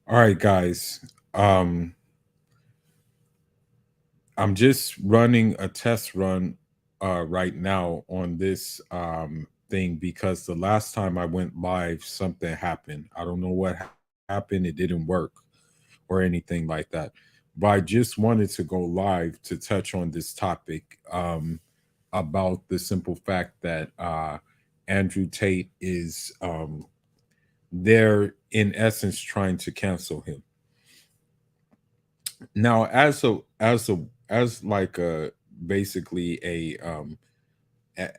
All right, guys. Um, I'm just running a test run right now on this thing because the last time I went live, something happened. I don't know what happened. It didn't work or anything like that. But I just wanted to go live to touch on this topic about the simple fact that Andrew Tate is they're in essence trying to cancel him. Now, as like a basically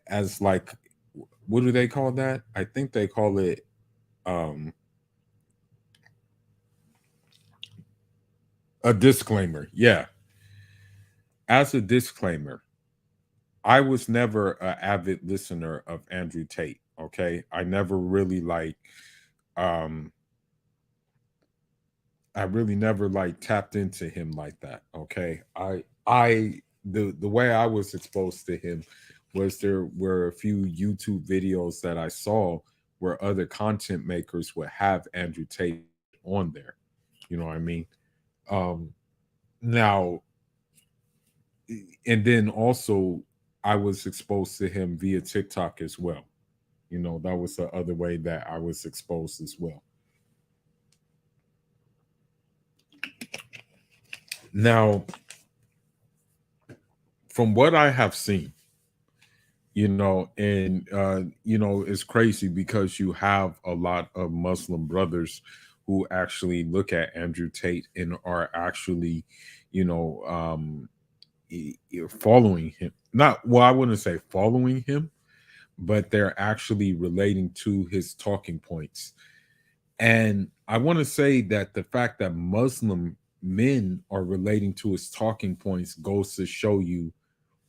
as like what do they call that? I think they call it um a disclaimer. Yeah, as a disclaimer, I was never an avid listener of Andrew Tate. Okay, I never really um I really never like tapped into him like that. Okay. The way I was exposed to him was there were a few YouTube videos that I saw where other content makers would have Andrew Tate on there. You know what I mean? Um now and then also I was exposed to him via TikTok as well. You know, that was the other way that I was exposed as well. Now, from what I have seen, it's crazy because you have a lot of Muslim brothers who actually look at Andrew Tate and are actually, you know, following him. Not well, I wouldn't say following him, but they're actually relating to his talking points. And I want to say that the fact that Muslim men are relating to his talking points goes to show you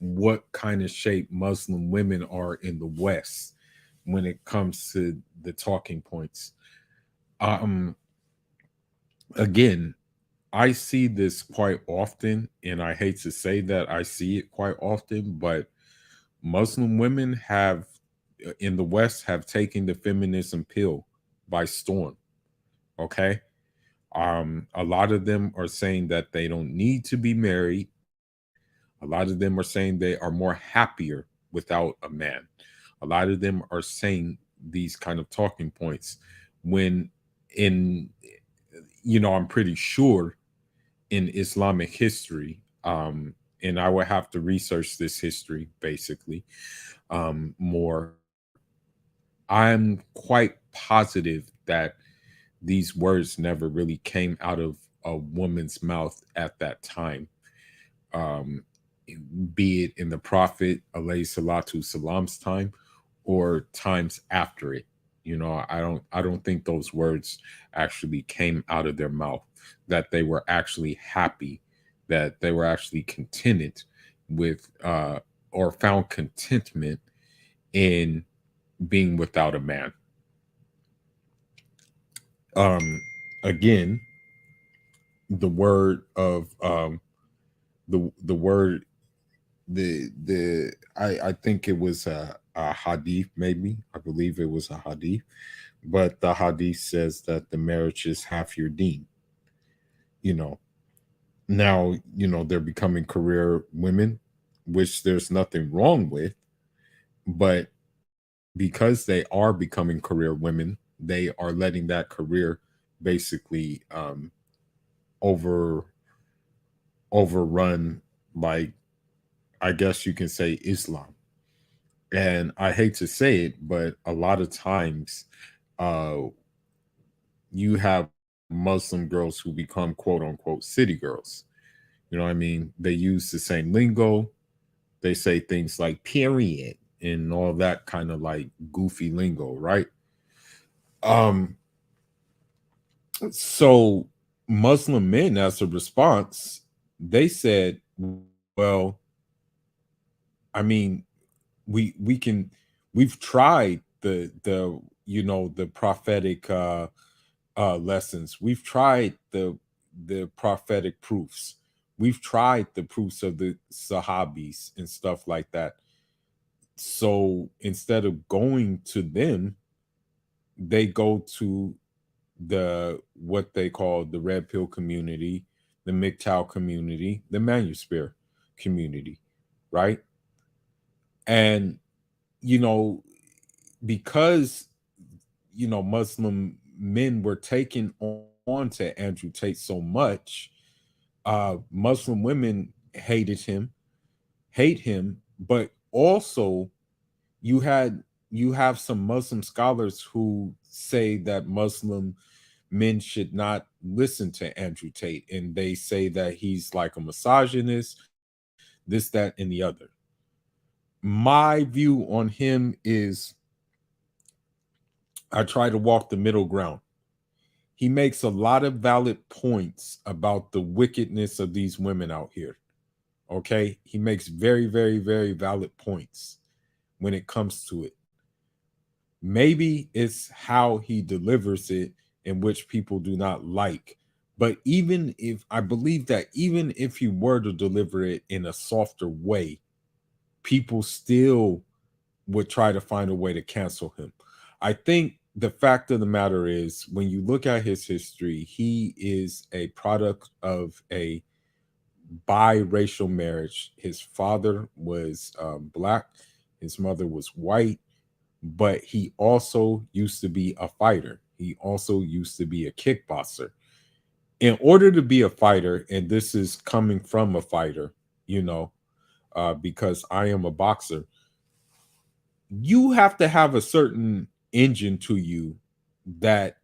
what kind of shape Muslim women are in the West when it comes to the talking points. Um, Again, I see this quite often, and I hate to say that I see it quite often, but Muslim women have in the West have taken the feminism pill by storm. Okay. A lot of them are saying that they don't need to be married. A lot of them are saying they are more happier without a man. A lot of them are saying these kind of talking points when in I'm pretty sure in Islamic history, and I would have to research this history basically more. I'm quite positive that these words never really came out of a woman's mouth at that time, um, be it in the Prophet alayhi salatu salam's time or times after it. I don't think those words actually came out of their mouth, that they were actually happy, that they were actually contented with or found contentment in being without a man. Um Again, the word of the word the I think it was a hadith, maybe I believe it was a hadith, but the hadith says that the marriage is half your deen. you know Now, they're becoming career women, which there's nothing wrong with, but because they are becoming career women, they are letting that career basically over overrun, like, I guess you can say, Islam. And I hate to say it, but a lot of times uh you have Muslim girls who become quote unquote city girls. You know what I mean? They use the same lingo. They say things like period and all that kind of like goofy lingo, right? Um so Muslim men, as a response, they said, well, I mean, we can we've tried the prophetic lessons. We've tried the prophetic proofs. We've tried the proofs of the Sahabis and stuff like that. So instead of going to them, they go to the what they call the red pill community, the MGTOW community, the manosphere community, right? And you know, because Muslim men were taken on to Andrew Tate so much, Muslim women hate him, but also you had you have some Muslim scholars who say that Muslim men should not listen to Andrew Tate, and they say that he's like a misogynist, this, that, and the other. My view on him is I try to walk the middle ground. He makes a lot of valid points about the wickedness of these women out here. Okay. He makes very, very, very valid points when it comes to it. Maybe it's how he delivers it, in which people do not like. But even if I believe that even if he were to deliver it in a softer way, people still would try to find a way to cancel him. I think the fact of the matter is, when you look at his history, he is a product of a biracial marriage. His father was black, his mother was white, but he also used to be a fighter. He also used to be a kickboxer. In order to be a fighter, and this is coming from a fighter, you know, because I am a boxer, you have to have a certain engine to you that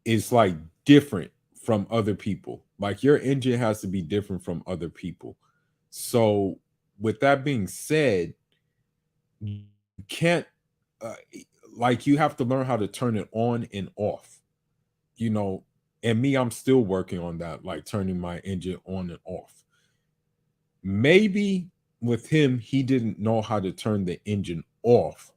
is like different from other people. Like your engine has to be different from other people. So, with that being said, you can't, uh, like, you have to learn how to turn it on and off, you know. And me, I'm still working on that, like turning my engine on and off. Maybe with him, he didn't know how to turn the engine off,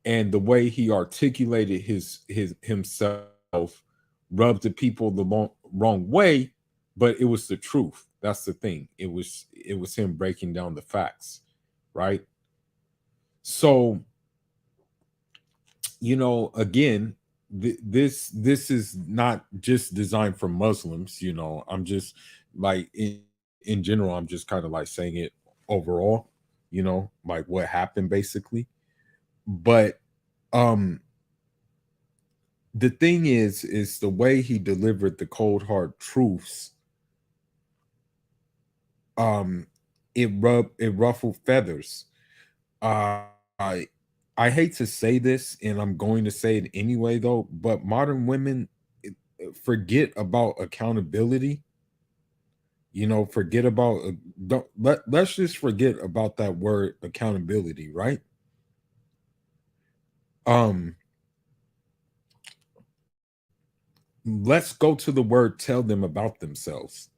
and the way he articulated his himself rubbed the people the wrong way, but it was the truth. That's the thing. It was him breaking down the facts, right? So, again, this is not just designed for Muslims. I'm just like, in general, I'm just kind of like saying it overall, like what happened basically. But um the thing is the way he delivered the cold hard truths. um it ruffled feathers. I hate to say this, and I'm going to say it anyway though, but modern women forget about accountability. Forget about don't let's just forget about that word accountability, right? um let's go to the word tell them about themselves.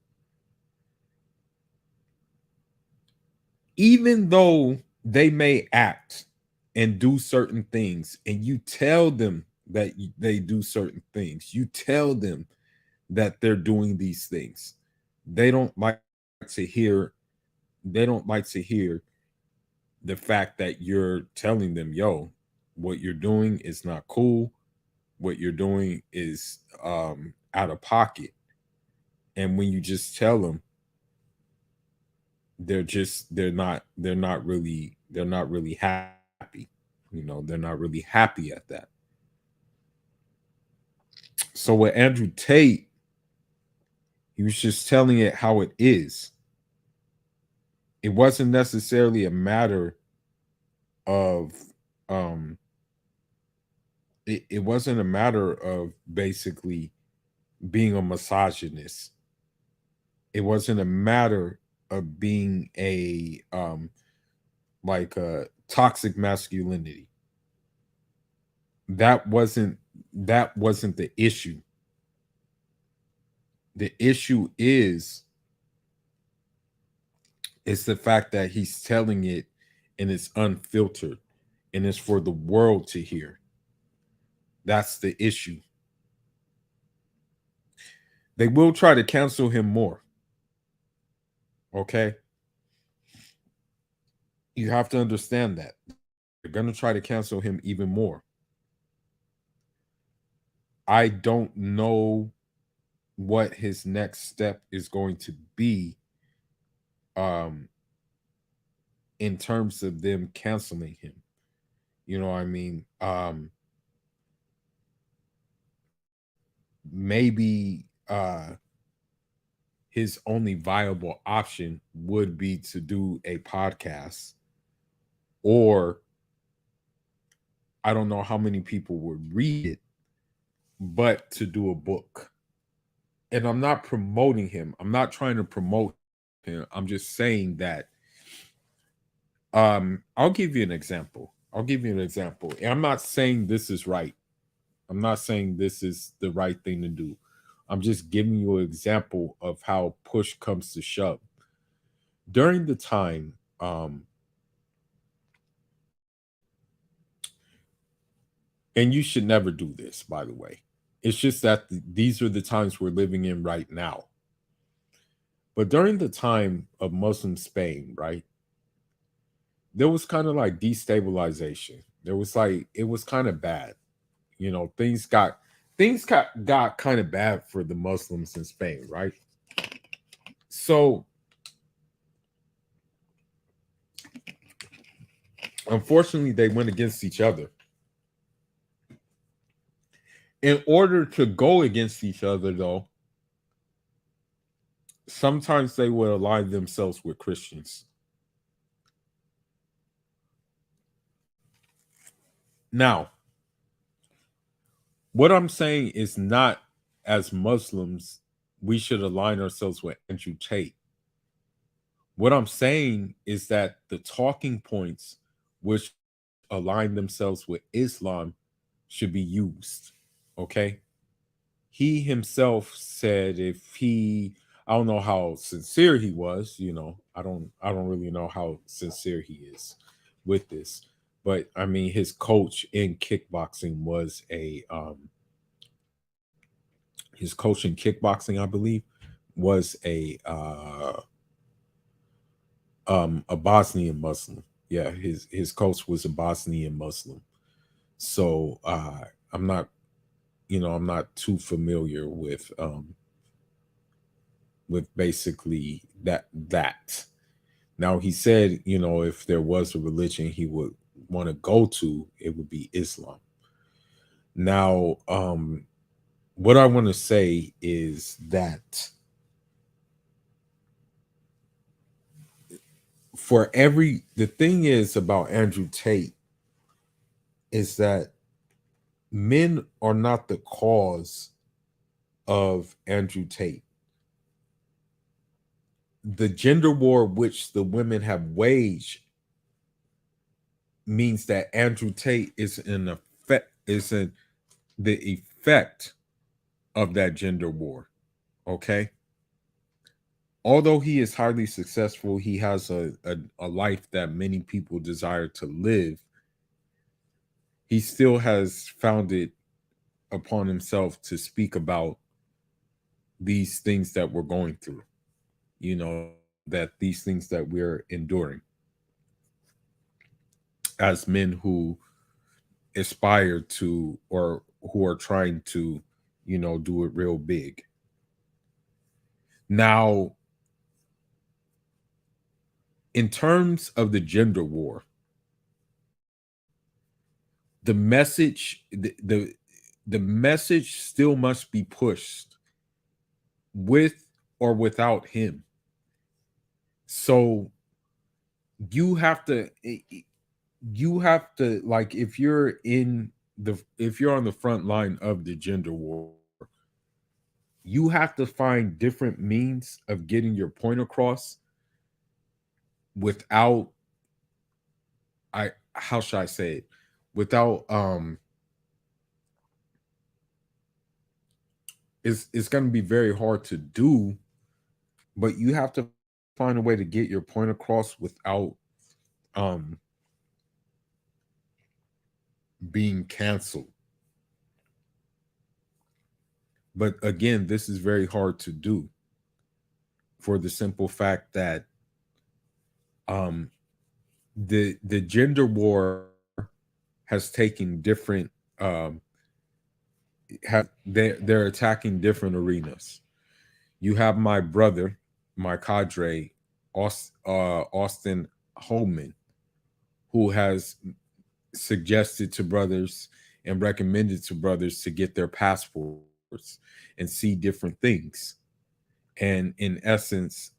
Even though they may act and do certain things, and you tell them that they do certain things, you tell them that they're doing these things, they don't like to hear the fact that you're telling them, yo, what you're doing is not cool, what you're doing is out of pocket. And when you just tell them, they're not really happy. They're not really happy at that. So with Andrew Tate, he was just telling it how it is. It wasn't necessarily a matter of um it wasn't a matter of basically being a misogynist. It wasn't a matter of being a like a toxic masculinity. That wasn't the issue. The issue is the fact that he's telling it, and it's unfiltered, and it's for the world to hear. That's the issue. They will try to cancel him more. Okay, you have to understand that they're going to try to cancel him even more. I don't know what his next step is going to be um in terms of them canceling him. You know what I mean? Maybe his only viable option would be to do a podcast, or I don't know how many people would read it, but to do a book. And I'm not promoting him. I'm not trying to promote him. I'm just saying that I'll give you an example. I'll give you an example. And I'm not saying this is right. I'm not saying this is the right thing to do. I'm just giving you an example of how push comes to shove. During the time, and you should never do this, by the way. It's just that these are the times we're living in right now. But during the time of Muslim Spain, right, there was kind of like destabilization. There was like, it was kind of bad. You know, things got kind of bad for the Muslims in Spain, right? So unfortunately, they went against each other. In order to go against each other, though, sometimes they would align themselves with Christians. Now, what I'm saying is not, as Muslims, we should align ourselves with Andrew Tate. What I'm saying is that the talking points which align themselves with Islam should be used. Okay. He himself said if he, I don't know how sincere he was, you know, I don't really know how sincere he is with this. But I mean, his coach in kickboxing was his coach in kickboxing, I believe, was a Bosnian Muslim. Yeah, his coach was a Bosnian Muslim. So I'm not, I'm not too familiar with basically that. Now he said, if there was a religion he would want to go to, it would be Islam. Now, what I want to say is that the thing is about Andrew Tate is that men are not the cause of Andrew Tate. The gender war which the women have waged means that Andrew Tate is in effect, is in the effect of that gender war. Okay. Although he is highly successful, he has a life that many people desire to live. He still has found it upon himself to speak about these things that we're going through, that these things that we're enduring as men who aspire to, or who are trying to, do it real big. Now, in terms of the gender war, the message, the message still must be pushed with or without him. So you have to like, if you're on the front line of the gender war, you have to find different means of getting your point across without, I how should I say it, without it's going to be very hard to do, but you have to find a way to get your point across without um being canceled. But again, this is very hard to do for the simple fact that um the gender war has taken different they're attacking different arenas. You have my brother, my cadre, Austin Holman, who has suggested to brothers and recommended to brothers to get their passports and see different things. And in essence,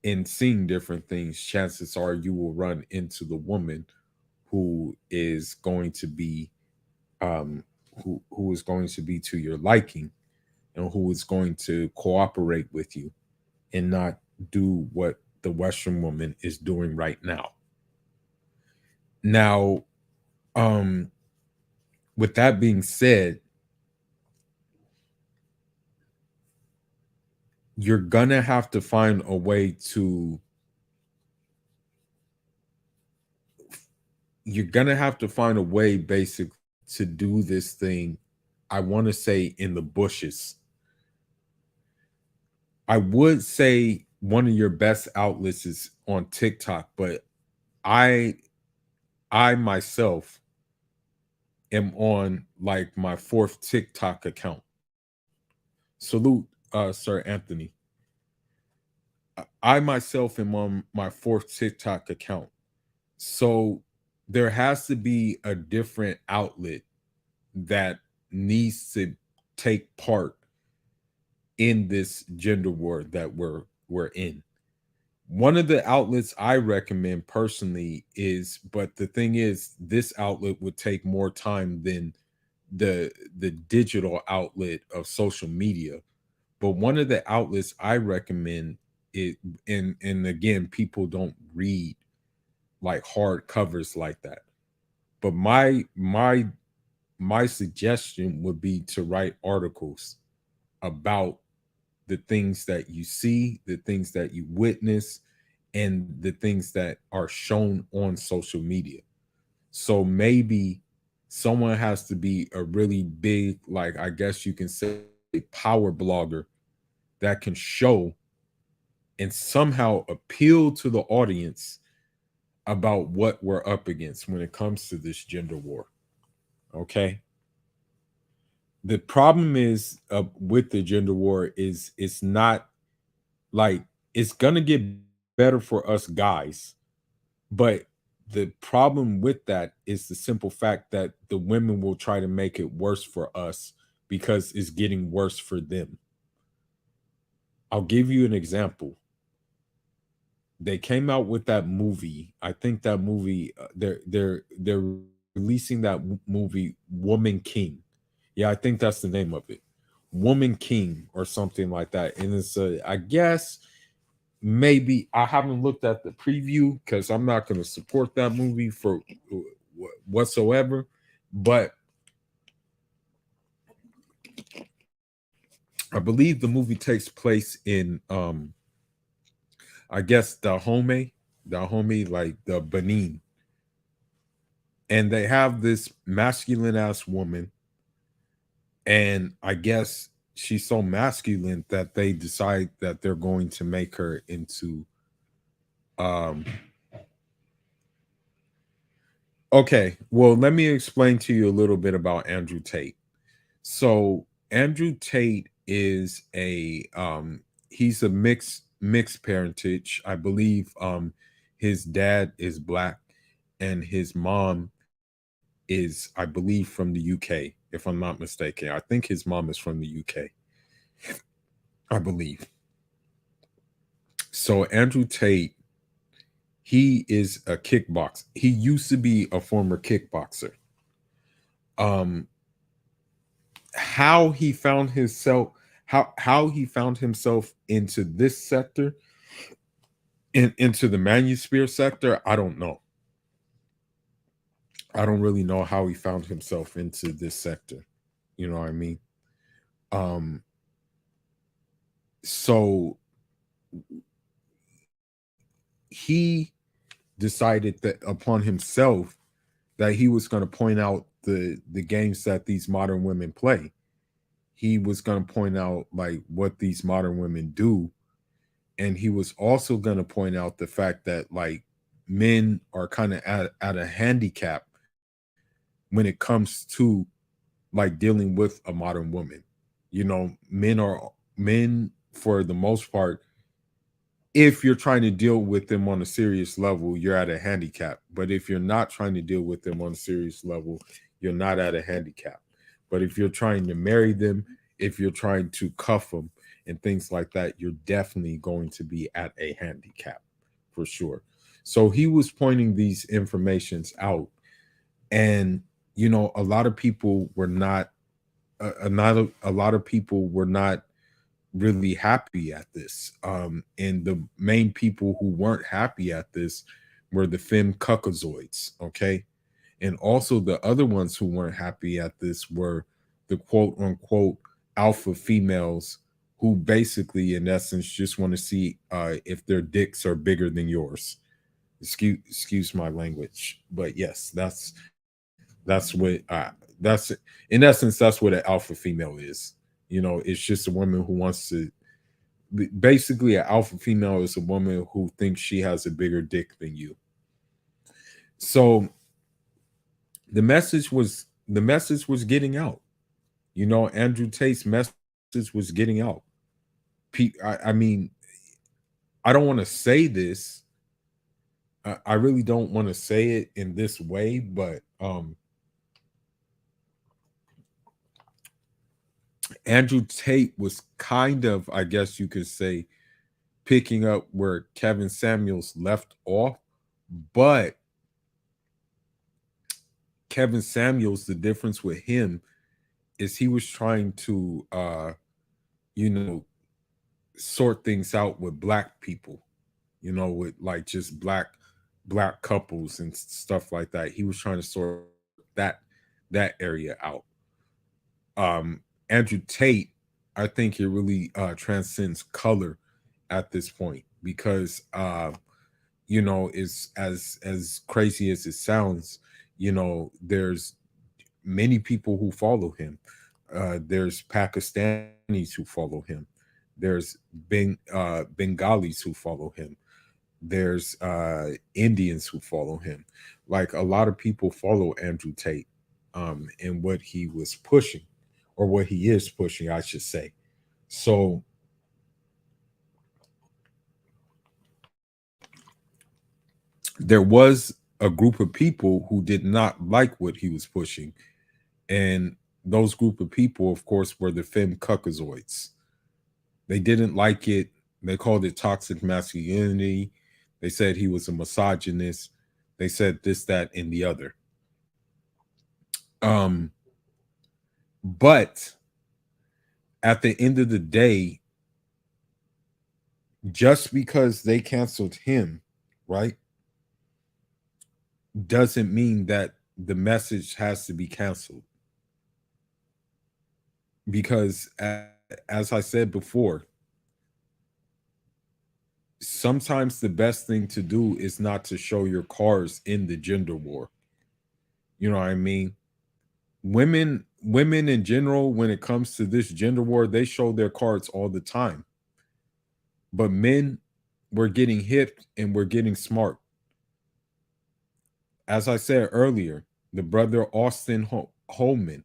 in seeing different things, chances are you will run into the woman who is going to be who is going to be to your liking and who is going to cooperate with you and not do what the Western woman is doing right now. Now, um, with that being said, you're gonna have to find a way to basic to do this thing. I want to say in the bushes. I would say one of your best outlets is on TikTok, but I I myself am on like my fourth TikTok account. Salute, Sir Anthony. I myself am on my fourth TikTok account. So there has to be a different outlet that needs to take part in this gender war that we're in. One of the outlets I recommend personally is, but the thing is, this outlet would take more time than the digital outlet of social media. But one of the outlets I recommend it, and again, people don't read like hard covers like that. But my suggestion would be to write articles about the things that you see, the things that you witness, and the things that are shown on social media. So maybe someone has to be a really big, like I guess you can say, power blogger that can show and somehow appeal to the audience about what we're up against when it comes to this gender war. Okay. The problem is with the gender war is it's not like it's gonna get better for us guys, but the problem with that is the simple fact that the women will try to make it worse for us because it's getting worse for them. I'll give you an example. They came out with that movie. I think that movie they're releasing that movie Woman King. Yeah, I think that's the name of it. Woman King or something like that. And it's I guess maybe I haven't looked at the preview because I'm not going to support that movie for whatsoever. But I believe the movie takes place in I guess Dahomey, like the Benin, and they have this masculine ass woman, and I guess she's so masculine that they decide that they're going to make her into um okay, well, let me explain to you a little bit about Andrew Tate. So Andrew Tate is a he's a mixed parentage. I believe his dad is black and his mom is, I believe, from the UK, if I'm not mistaken. I think his mom is from the UK, I believe. So Andrew Tate, he is a kickboxer. He used to be a former kickboxer. Um how he found himself how he found himself into this sector into the manuscript sector, I don't know. I don't really know how he found himself into this sector. You know what I mean? Um so he decided that upon himself that he was going to point out the games that these modern women play. He was going to point out like what these modern women do, and he was also going to point out the fact that like men are kind of at a handicap when it comes to like dealing with a modern woman. You know, men for the most part, if you're trying to deal with them on a serious level, you're at a handicap. But if you're not trying to deal with them on a serious level, you're not at a handicap. But if you're trying to marry them, if you're trying to cuff them and things like that, you're definitely going to be at a handicap for sure. So he was pointing these informations out, and a lot of people were not a lot of people were not really happy at this. And the main people who weren't happy at this were the femme cuckozoids, okay? And also the other ones who weren't happy at this were the quote unquote alpha females who basically, in essence, just want to see if their dicks are bigger than yours. Excuse my language, but yes, that's what that's in essence that's what an alpha female is. It's just a woman who wants to basically an alpha female is a woman who thinks she has a bigger dick than you. So the message was getting out. Andrew Tate's message was getting out. I mean, I don't want to say this. I really don't want to say it in this way, but Andrew Tate was kind of, I guess you could say, picking up where Kevin Samuels left off. But Kevin Samuels, the difference with him is he was trying to, you know, sort things out with black people, with like just black couples and stuff like that. He was trying to sort that area out. Andrew Tate, I think it really transcends color at this point because is as crazy as it sounds, there's many people who follow him. There's Pakistanis who follow him. There's Bengalis who follow him. There's Indians who follow him. Like a lot of people follow Andrew Tate and what he was pushing, or what he is pushing, I should say. So there was a group of people who did not like what he was pushing, and those group of people, of course, were the femme cuckozoids. They didn't like it. They called it toxic masculinity. They said he was a misogynist. They said this, that, and the other. Um, but at the end of the day, just because they canceled him, right, doesn't mean that the message has to be canceled. Because, as I said before, sometimes the best thing to do is not to show your cards in the gender war. You know what I mean? Women in general, when it comes to this gender war, they show their cards all the time. But men, we're getting hip and we're getting smart. As I said earlier, the brother Austin Holman,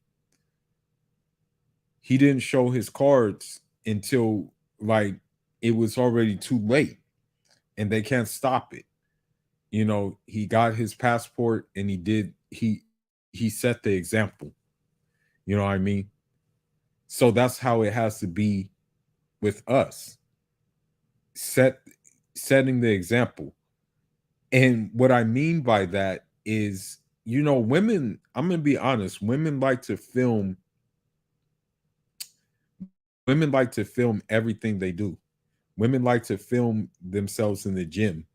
he didn't show his cards until like it was already too late, and they can't stop it. He got his passport and he set the example. You know what I mean? So that's how it has to be with us. Set Setting the example. And what I mean by that is, women, I'm going to be honest, women like to film everything they do. Women like to film themselves in the gym,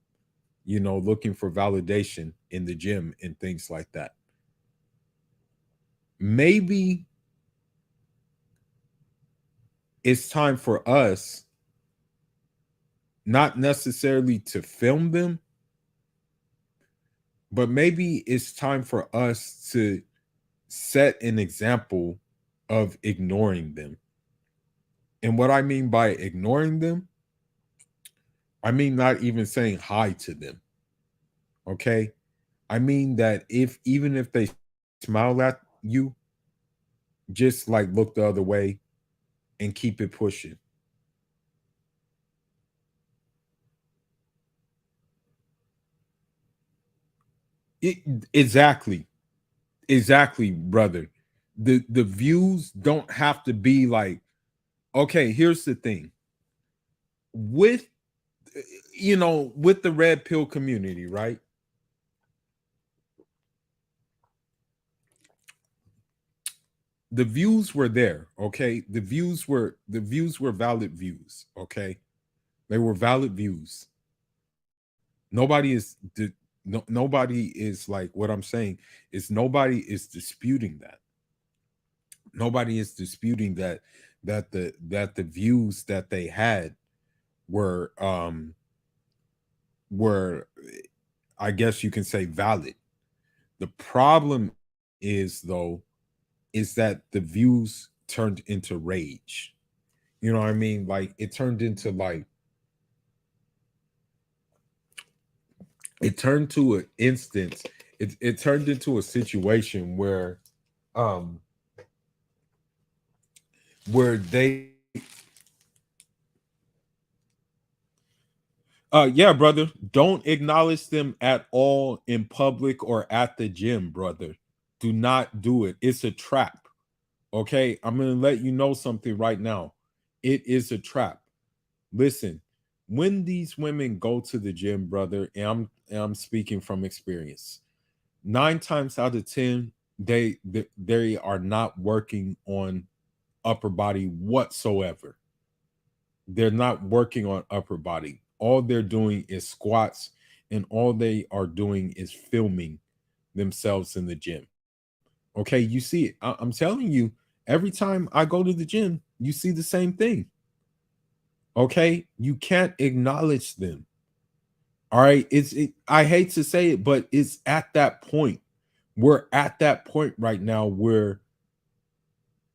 looking for validation in the gym and things like that. Maybe it's time for us not necessarily to film them, but maybe it's time for us to set an example of ignoring them. And what I mean by ignoring them, I mean not even saying hi to them. Okay? I mean that if even if they smile at you, just like look the other way and keep it pushing. It, exactly. Exactly, brother. The views don't have to be like, okay, here's the thing. With with the red pill community, right? The views were there, okay? The views were valid views, okay? They were valid views. Nobody is no, nobody is like, what I'm saying is nobody is disputing that. Nobody is disputing that the views that they had were were, I guess you can say, valid. The problem is, though, is that the views turned into rage. You know what I mean? Like it turned to an instance, it turned into a situation um where they yeah, brother, don't acknowledge them at all in public or at the gym, brother. Do not do it. It's a trap. Okay, I'm going to let you know something right now. It is a trap. Listen, when these women go to the gym, brother, and I'm speaking from experience. 9 times out of 10, they are not working on upper body whatsoever. They're not working on upper body. All they're doing is squats, and all they are doing is filming themselves in the gym. Okay, you see it. I'm telling you, every time I go to the gym, you see the same thing. Okay, you can't acknowledge them. All right, I hate to say it, but it's at that point. We're at that point right now where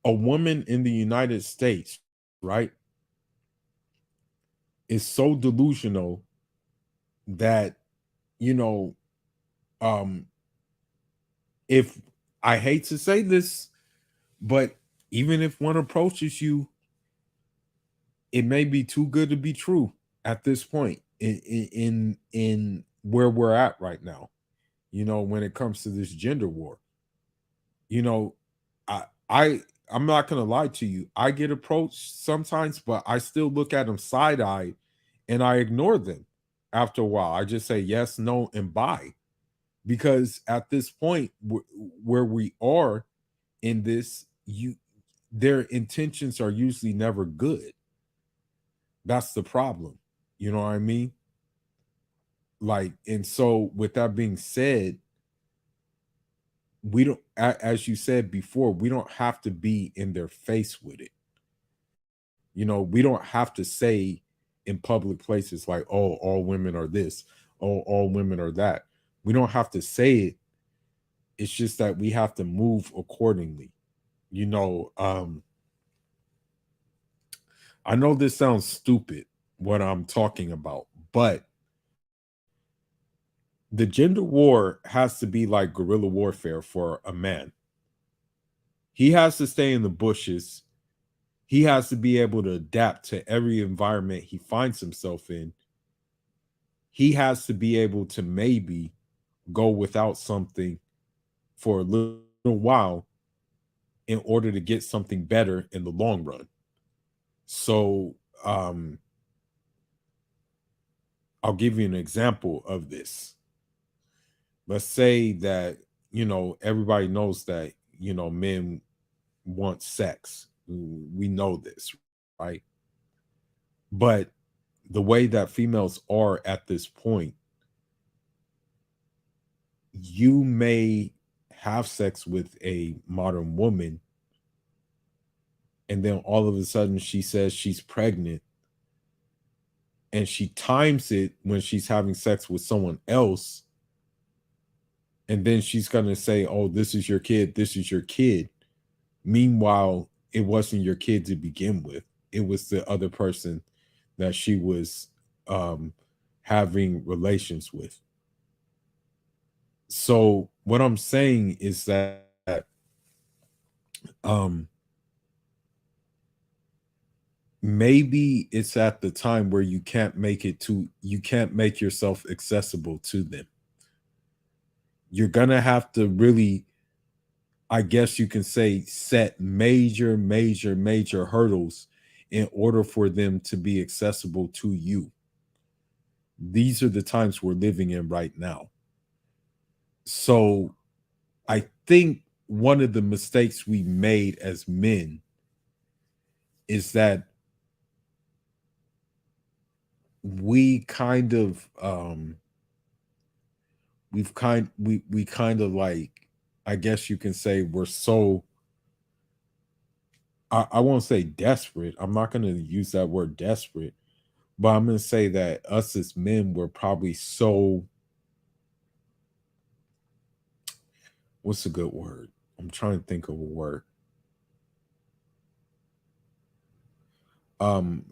a woman in the United States, right, is so delusional that, you know, um, if I hate to say this, but even if one approaches you, it may be too good to be true at this point in where we're at right now. When it comes to this gender war, you know, I'm not gonna lie to you. I get approached sometimes, but I still look at them side eye, and I ignore them. After a while, I just say yes, no, and bye, because at this point where we are in this, their intentions are usually never good. That's the problem. You know what I mean? Like, and so with that being said, we don't, as you said before, we don't have to be in their face with it. We don't have to say in public places like, oh, all women are this, oh, all women are that. We don't have to say it. It's just that we have to move accordingly. You know, I know this sounds stupid what I'm talking about, but the gender war has to be like guerrilla warfare for a man. He has to stay in the bushes. He has to be able to adapt to every environment he finds himself in. He has to be able to maybe go without something for a little while in order to get something better in the long run. So, I'll give you an example of this. Let's say that, everybody knows that, men want sex. We know this, right? But the way that females are at this point, you may have sex with a modern woman, and then all of a sudden she says she's pregnant, and she times it when she's having sex with someone else, and then she's going to say, oh, this is your kid, this is your kid. Meanwhile, it wasn't your kid to begin with. It was the other person that she was um having relations with. So what I'm saying is that Um, maybe it's at the time where you can't make yourself accessible to them. You're gonna have to really, I guess you can say, set major hurdles in order for them to be accessible to you. These are the times we're living in right now. So I think one of the mistakes we made as men is that we kind of we kind of like, I guess you can say, we're so, I won't say desperate. I'm not gonna use that word desperate, but I'm gonna say that us as men were probably so, what's a good word? I'm trying to think of a word. Um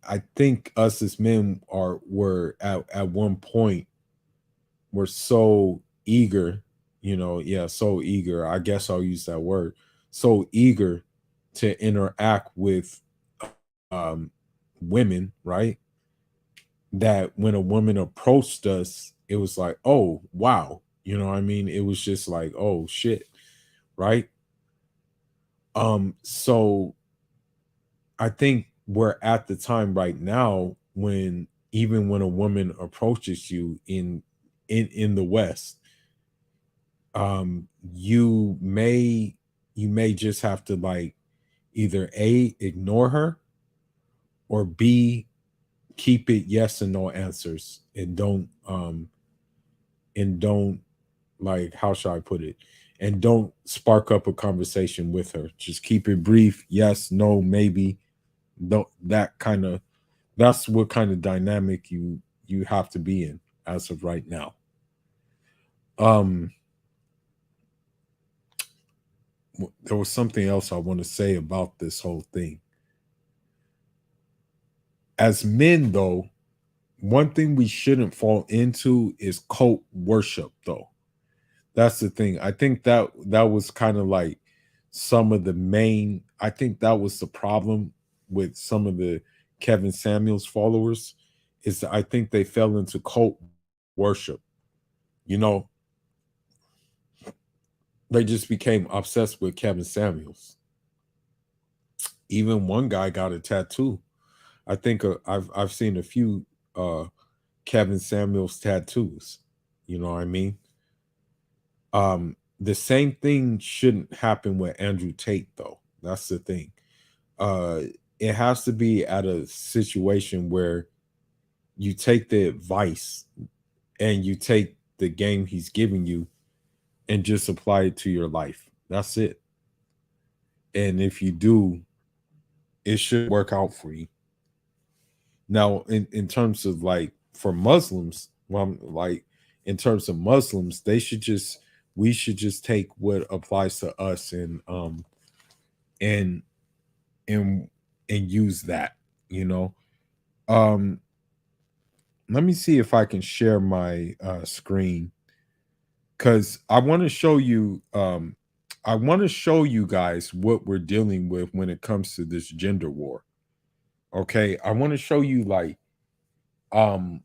I think us as men were at one point, we're so eager, yeah, so eager. I guess I'll use that word. So eager to interact with um women, right? That when a woman approached us, it was like, oh wow, what I mean? It was just like, oh shit, right? So I think we're at the time right now when, even when a woman approaches you in the West, you may just have to, like, either A, ignore her, or B, keep it yes and no answers, and don't, like, how should I put it? And don't spark up a conversation with her. Just keep it brief, yes, no, maybe. Don't that kind of That's what kind of dynamic you have to be in as of right now. Um there was something else I want to say about this whole thing. As men, though, one thing we shouldn't fall into is cult worship, though. That's the thing. I think that was kind of like some of the main, I think that was the problem with some of the Kevin Samuels followers, is that I think they fell into cult worship. You know, they just became obsessed with Kevin Samuels. Even one guy got a tattoo. I think I've seen a few uh Kevin Samuels tattoos. You know what I mean? The same thing shouldn't happen with Andrew Tate, though. That's the thing. Uh it has to be at a situation where you take the advice and you take the game he's giving you and just apply it to your life. That's it. And if you do, it should work out for you. Now, in terms of, like, for Muslims, well, like, in terms of Muslims, we should just take what applies to us, and and and use that, you know. Um, let me see if I can share my screen, because I want to show you guys what we're dealing with when it comes to this gender war. Okay, I want to show you, like, um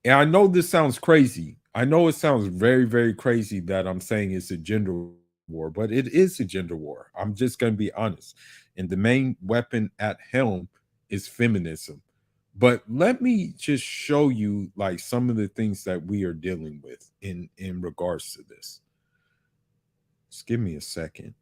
and I know this sounds crazy. I know it sounds very crazy that I'm saying it's a gender war, but it is a gender war. I'm just going to be honest. And the main weapon at helm is feminism. But let me just show you, like, some of the things that we are dealing with in regards to this. Just give me a second.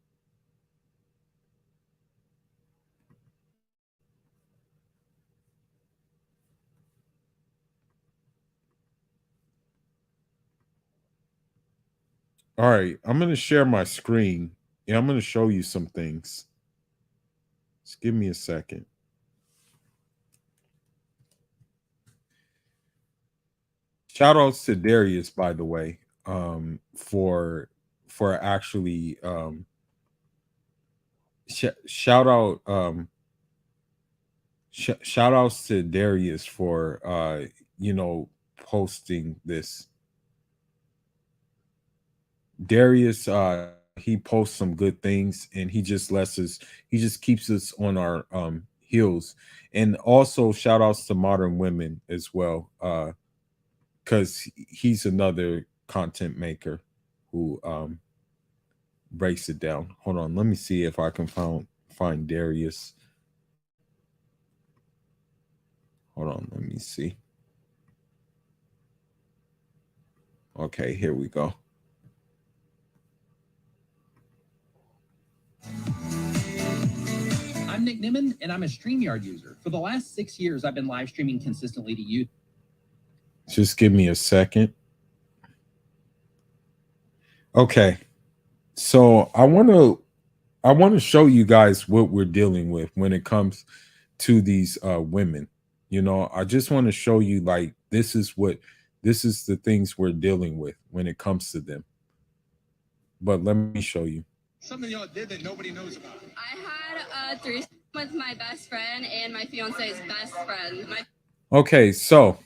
All right, I'm going to share my screen and I'm going to show you some things. Just give me a second. Shout outs to Darius, by the way, for actually shout out shout outs to Darius for posting this. Darius, he posts some good things, and he just keeps us on our heels. And also shout outs to Modern Women as well, because he's another content maker who breaks it down. Hold on, let me see if I can find Darius. Hold on, let me see. Okay, here we go. I'm Nick Nimmin, and I'm a StreamYard user. For the last 6 years, I've been live streaming consistently to you. Just give me a second. Okay, so I want to show you guys what we're dealing with when it comes to these women. I just want to show you, like, this is the things we're dealing with when it comes to them. But let me show you. Something y'all did that nobody knows about. I had a threesome with my best friend and my fiance's best friend. Okay, so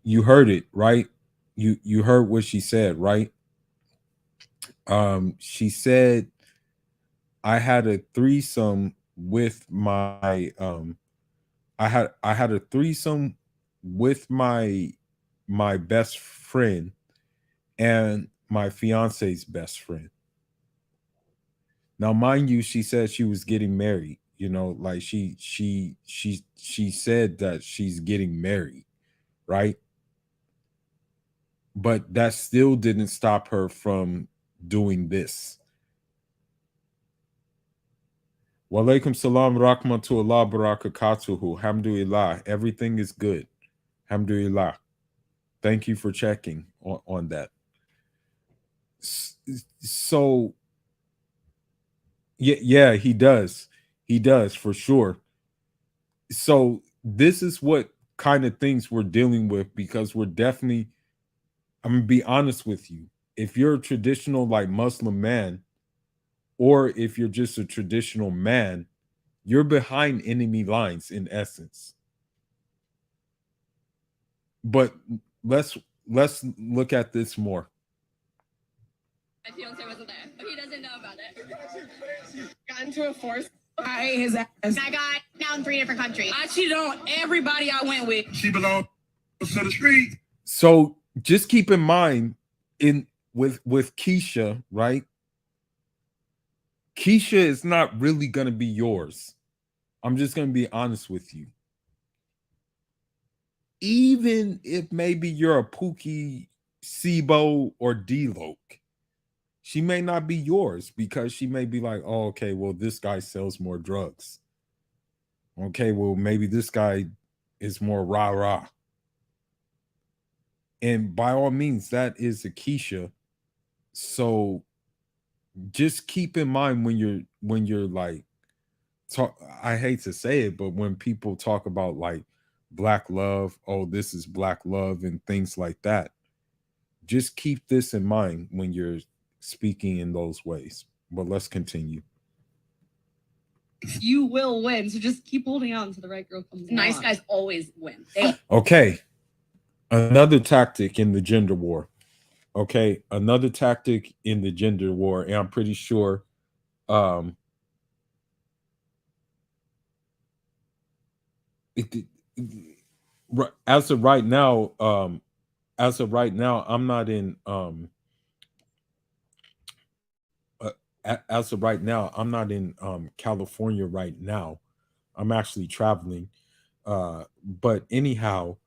you heard it, right? You heard what she said, right? She said I had a threesome with my I had a threesome with my best friend and my fiance's best friend. Now, mind you, she said she was getting married. Like she said that she's getting married, right? But that still didn't stop her from doing this. Walaikum salam rahmatullah barakatuhu. Alhamdulillah. Everything is good. Alhamdulillah. Thank you for checking on that. So, yeah, he does. He does, for sure. So this is what kind of things we're dealing with, because we're definitely, I'm gonna be honest with you. If you're a traditional, like, Muslim man, or if you're just a traditional man, you're behind enemy lines in essence. But let's look at this more. My fiance wasn't there, but he doesn't know about it. Got into a force. I ate his ass. I got now in 3 different countries. I cheated on everybody I went with. She belongs to the street. So just keep in mind, with Keisha, right? Keisha is not really gonna be yours. I'm just gonna be honest with you. Even if maybe you're a Pookie, Sibo, or D-Loke, she may not be yours, because she may be like, oh, okay, well, this guy sells more drugs. Okay, well, maybe this guy is more rah-rah. And by all means, that is a Keisha. So just keep in mind when you're like, I hate to say it, but when people talk about, like, black love, oh, this is black love and things like that, just keep this in mind when you're speaking in those ways. But let's continue. You will win, so just keep holding on until the right girl comes along. Nice guys always win. Okay, another tactic in the gender war. Okay, another tactic in the gender war, and I'm pretty sure as of right now, I'm not in as of right now, I'm not in California right now. I'm actually traveling. But anyhow,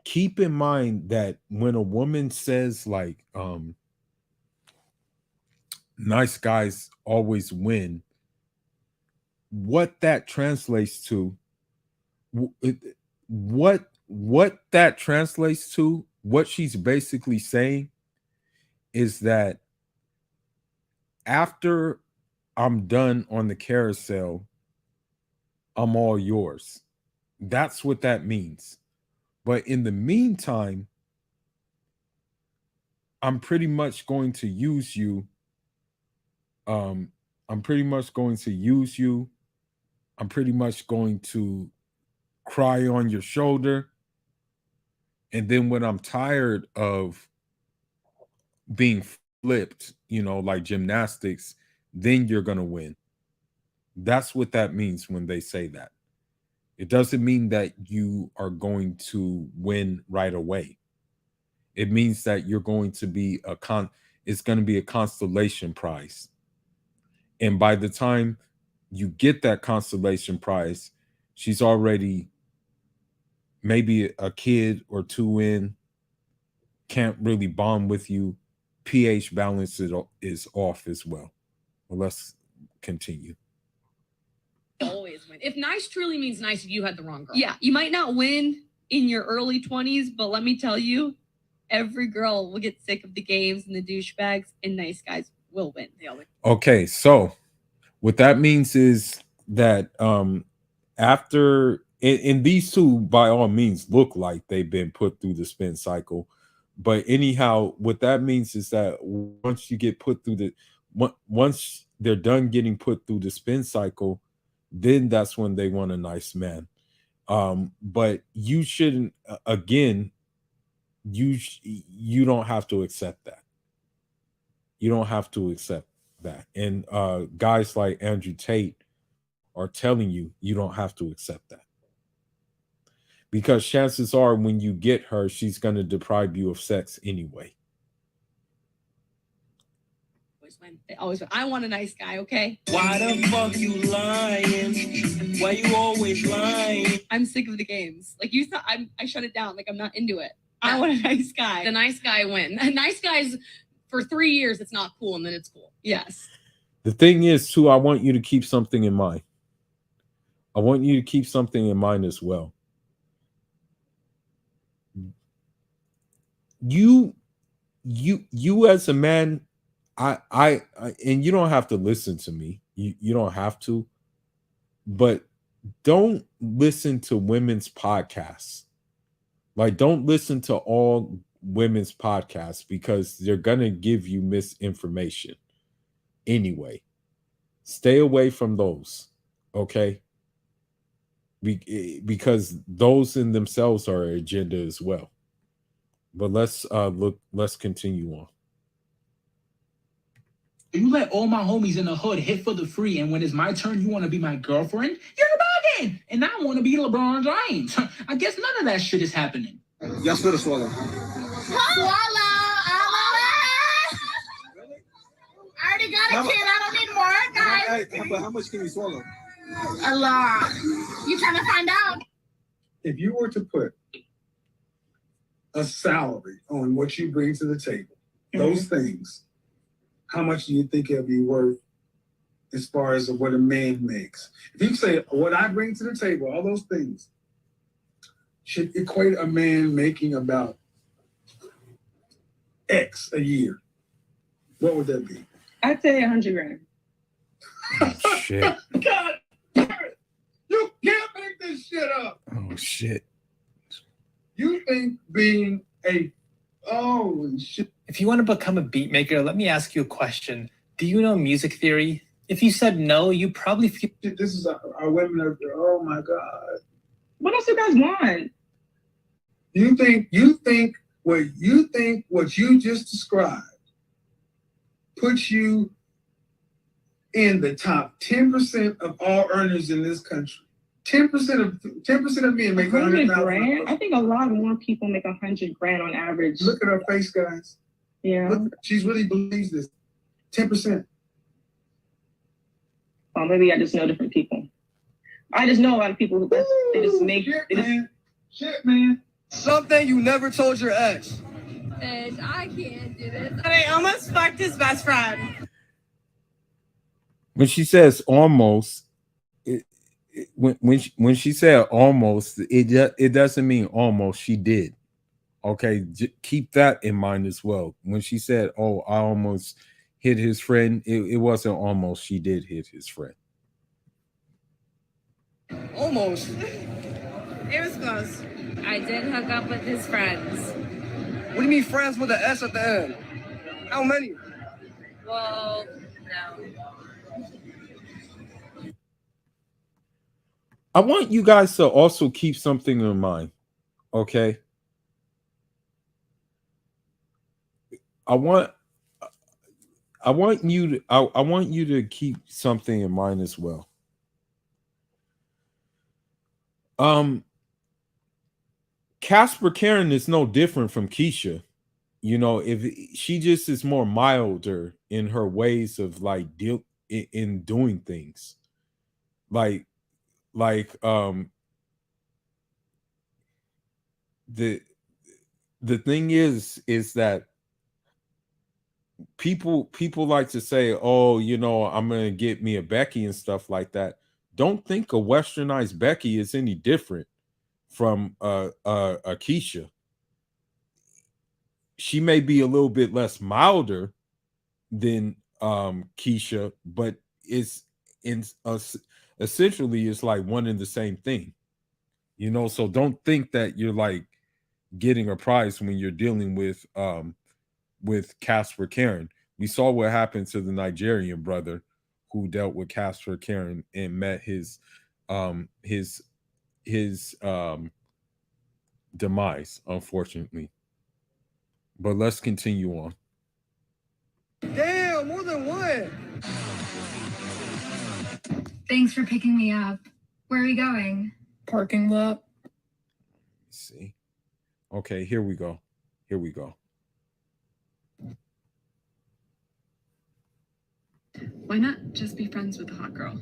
keep in mind that when a woman says, like, nice guys always win, what that translates to, what that translates to, what she's basically saying is that after I'm done on the carousel, I'm all yours. That's what that means. But in the meantime, I'm pretty much going to use you. I'm pretty much going to use you. I'm pretty much going to cry on your shoulder. And then when I'm tired of being flipped, like gymnastics, then you're going to win. That's what that means when they say that. It doesn't mean that you are going to win right away. It means that you're going to be it's going to be a constellation prize. And by the time you get that constellation prize, she's already maybe a kid or two in, can't really bond with you. pH balance is off as well. Well, let's continue. Always win. If nice truly means nice, you had the wrong girl. Yeah, you might not win in your early 20s, but let me tell you, every girl will get sick of the games and the douchebags, and nice guys will win. They always. Okay, so what that means is that after and these two by all means look like they've been put through the spin cycle, but anyhow, what that means is that once you get put through once they're done getting put through the spin cycle, then that's when they want a nice man. But you shouldn't again, you don't have to accept that. You don't have to accept that. And guys like Andrew Tate are telling you don't have to accept that. Because chances are when you get her, she's going to deprive you of sex anyway. Win. They always win. I want a nice guy, okay? Why the fuck you lying? Why you always lying? I'm sick of the games. Like you thought, I shut it down. Like I'm not into it. I want a nice guy. The nice guy win. Nice guys for 3 years, it's not cool, and then it's cool. Yes. The thing is, too, I want you to keep something in mind. I want you to keep something in mind as well. You as a man, I and you don't have to listen to me. You don't have to, but don't listen to women's podcasts. Like, don't listen to all women's podcasts because they're gonna give you misinformation. Anyway, stay away from those, okay? Because those in themselves are an agenda as well. But let's continue on. You let all my homies in the hood hit for the free, and when it's my turn, you want to be my girlfriend? You're bugging! And I want to be LeBron James. I guess none of that shit is happening. Y'all split or swallow? Swallow. I already got a kid. I don't need more, guys. How much can you swallow? A lot. You trying to find out? If you were to put a salary on what you bring to the table, those things, how much do you think it'll be worth as far as what a man makes? If you say what I bring to the table, all those things should equate a man making about X a year, what would that be? I'd say 100 grand. Oh, shit. God, you can't make this shit up. Oh shit. You think being a holy shit. If you want to become a beat maker, let me ask you a question. Do you know music theory? If you said no, you probably feel... This is our women are, oh my God. What else you guys want? You think what you just described puts you in the top 10% of all earners in this country. 10% of men make 100 grand? I think a lot more people make 100 grand on average. Look at her face, guys. Yeah. Look, she really believes this. 10%. Well, maybe I just know different people. I just know a lot of people who they just make Shit, man. Something you never told your ex. Bitch, I can't do this. I almost fucked his best friend. When she says almost, when she said almost, it doesn't mean almost. She did. Okay, keep that in mind as well. When she said, "Oh, I almost hit his friend," it wasn't almost. She did hit his friend. Almost. It was close. I did hook up with his friends. What do you mean friends with an S at the end? How many? Well, no. I want you guys to also keep something in mind, okay? I want I want you to keep something in mind as well. Casper Karen is no different from Keisha. You know, if she just is more milder in her ways of like deal in doing things. Like the thing is that people like to say, oh, you know, I'm gonna get me a Becky and stuff like that. Don't think a westernized Becky is any different from a Keisha. She may be a little bit less milder than Keisha, but it's in essentially it's like one and the same thing, you know. So don't think that you're like getting a prize when you're dealing with Casper Karen. We saw what happened to the Nigerian brother who dealt with Casper Karen and met his demise, unfortunately. But let's continue on. Damn, more than one. Thanks for picking me up. Where are we going? Parking lot. Let's see. Okay, here we go. Here we go. Why not just be friends with the hot girl?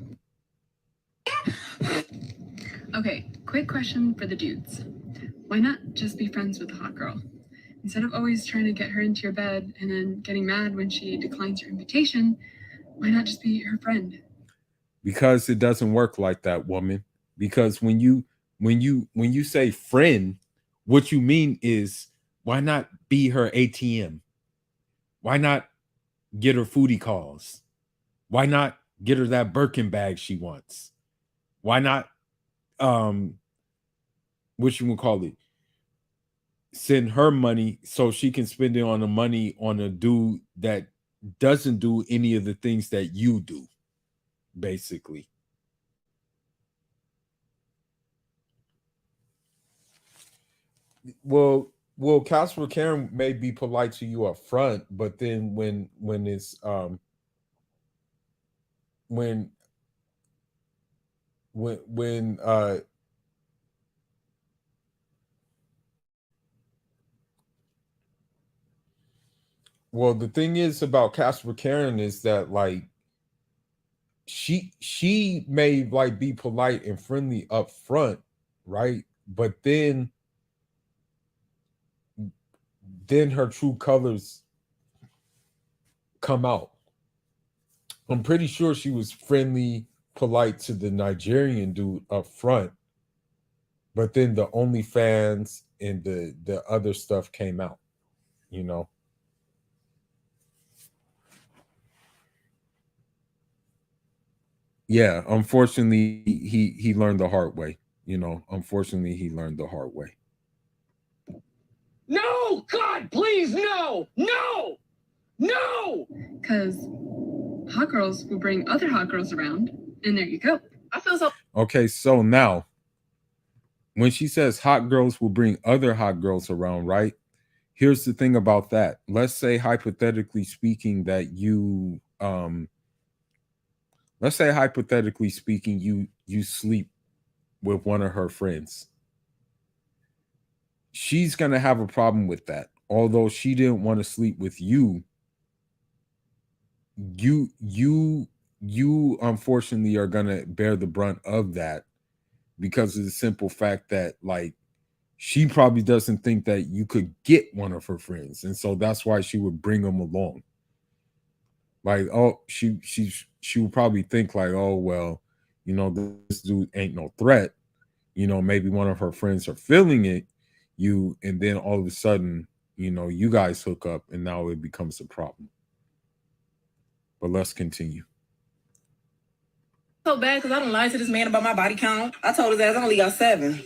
Okay, quick question for the dudes. Why not just be friends with the hot girl? Instead of always trying to get her into your bed and then getting mad when she declines your invitation, why not just be her friend? Because it doesn't work like that, woman. Because when you say friend, what you mean is, why not be her ATM? Why not get her foodie calls? Why not get her that Birkin bag she wants? Why not what you would call it? Send her money so she can spend it on the money on a dude that doesn't do any of the things that you do, basically. Well, Casper Karen may be polite to you up front, but then when it's when well, the thing is about Casper Karen is that like she may like be polite and friendly up front, right? But then her true colors come out. I'm pretty sure she was friendly, polite to the Nigerian dude up front, but then the OnlyFans and the other stuff came out, you know. Yeah, unfortunately, he learned the hard way. You know, unfortunately, he learned the hard way. No, God, please, no, no, no. Because hot girls will bring other hot girls around, and there you go. I feel so. Okay, so now, when she says hot girls will bring other hot girls around, right? Here's the thing about that. Let's say, hypothetically speaking, that you you sleep with one of her friends. She's gonna have a problem with that. Although she didn't want to sleep with you, you unfortunately are gonna bear the brunt of that because of the simple fact that like she probably doesn't think that you could get one of her friends, and so that's why she would bring them along. Like, oh, she would probably think like, oh well, you know, this dude ain't no threat. You know, maybe one of her friends are feeling it, and then all of a sudden, you know, you guys hook up, and now it becomes a problem. But let's continue. So bad because I don't lie to this man about my body count. I told his ass I only got 7.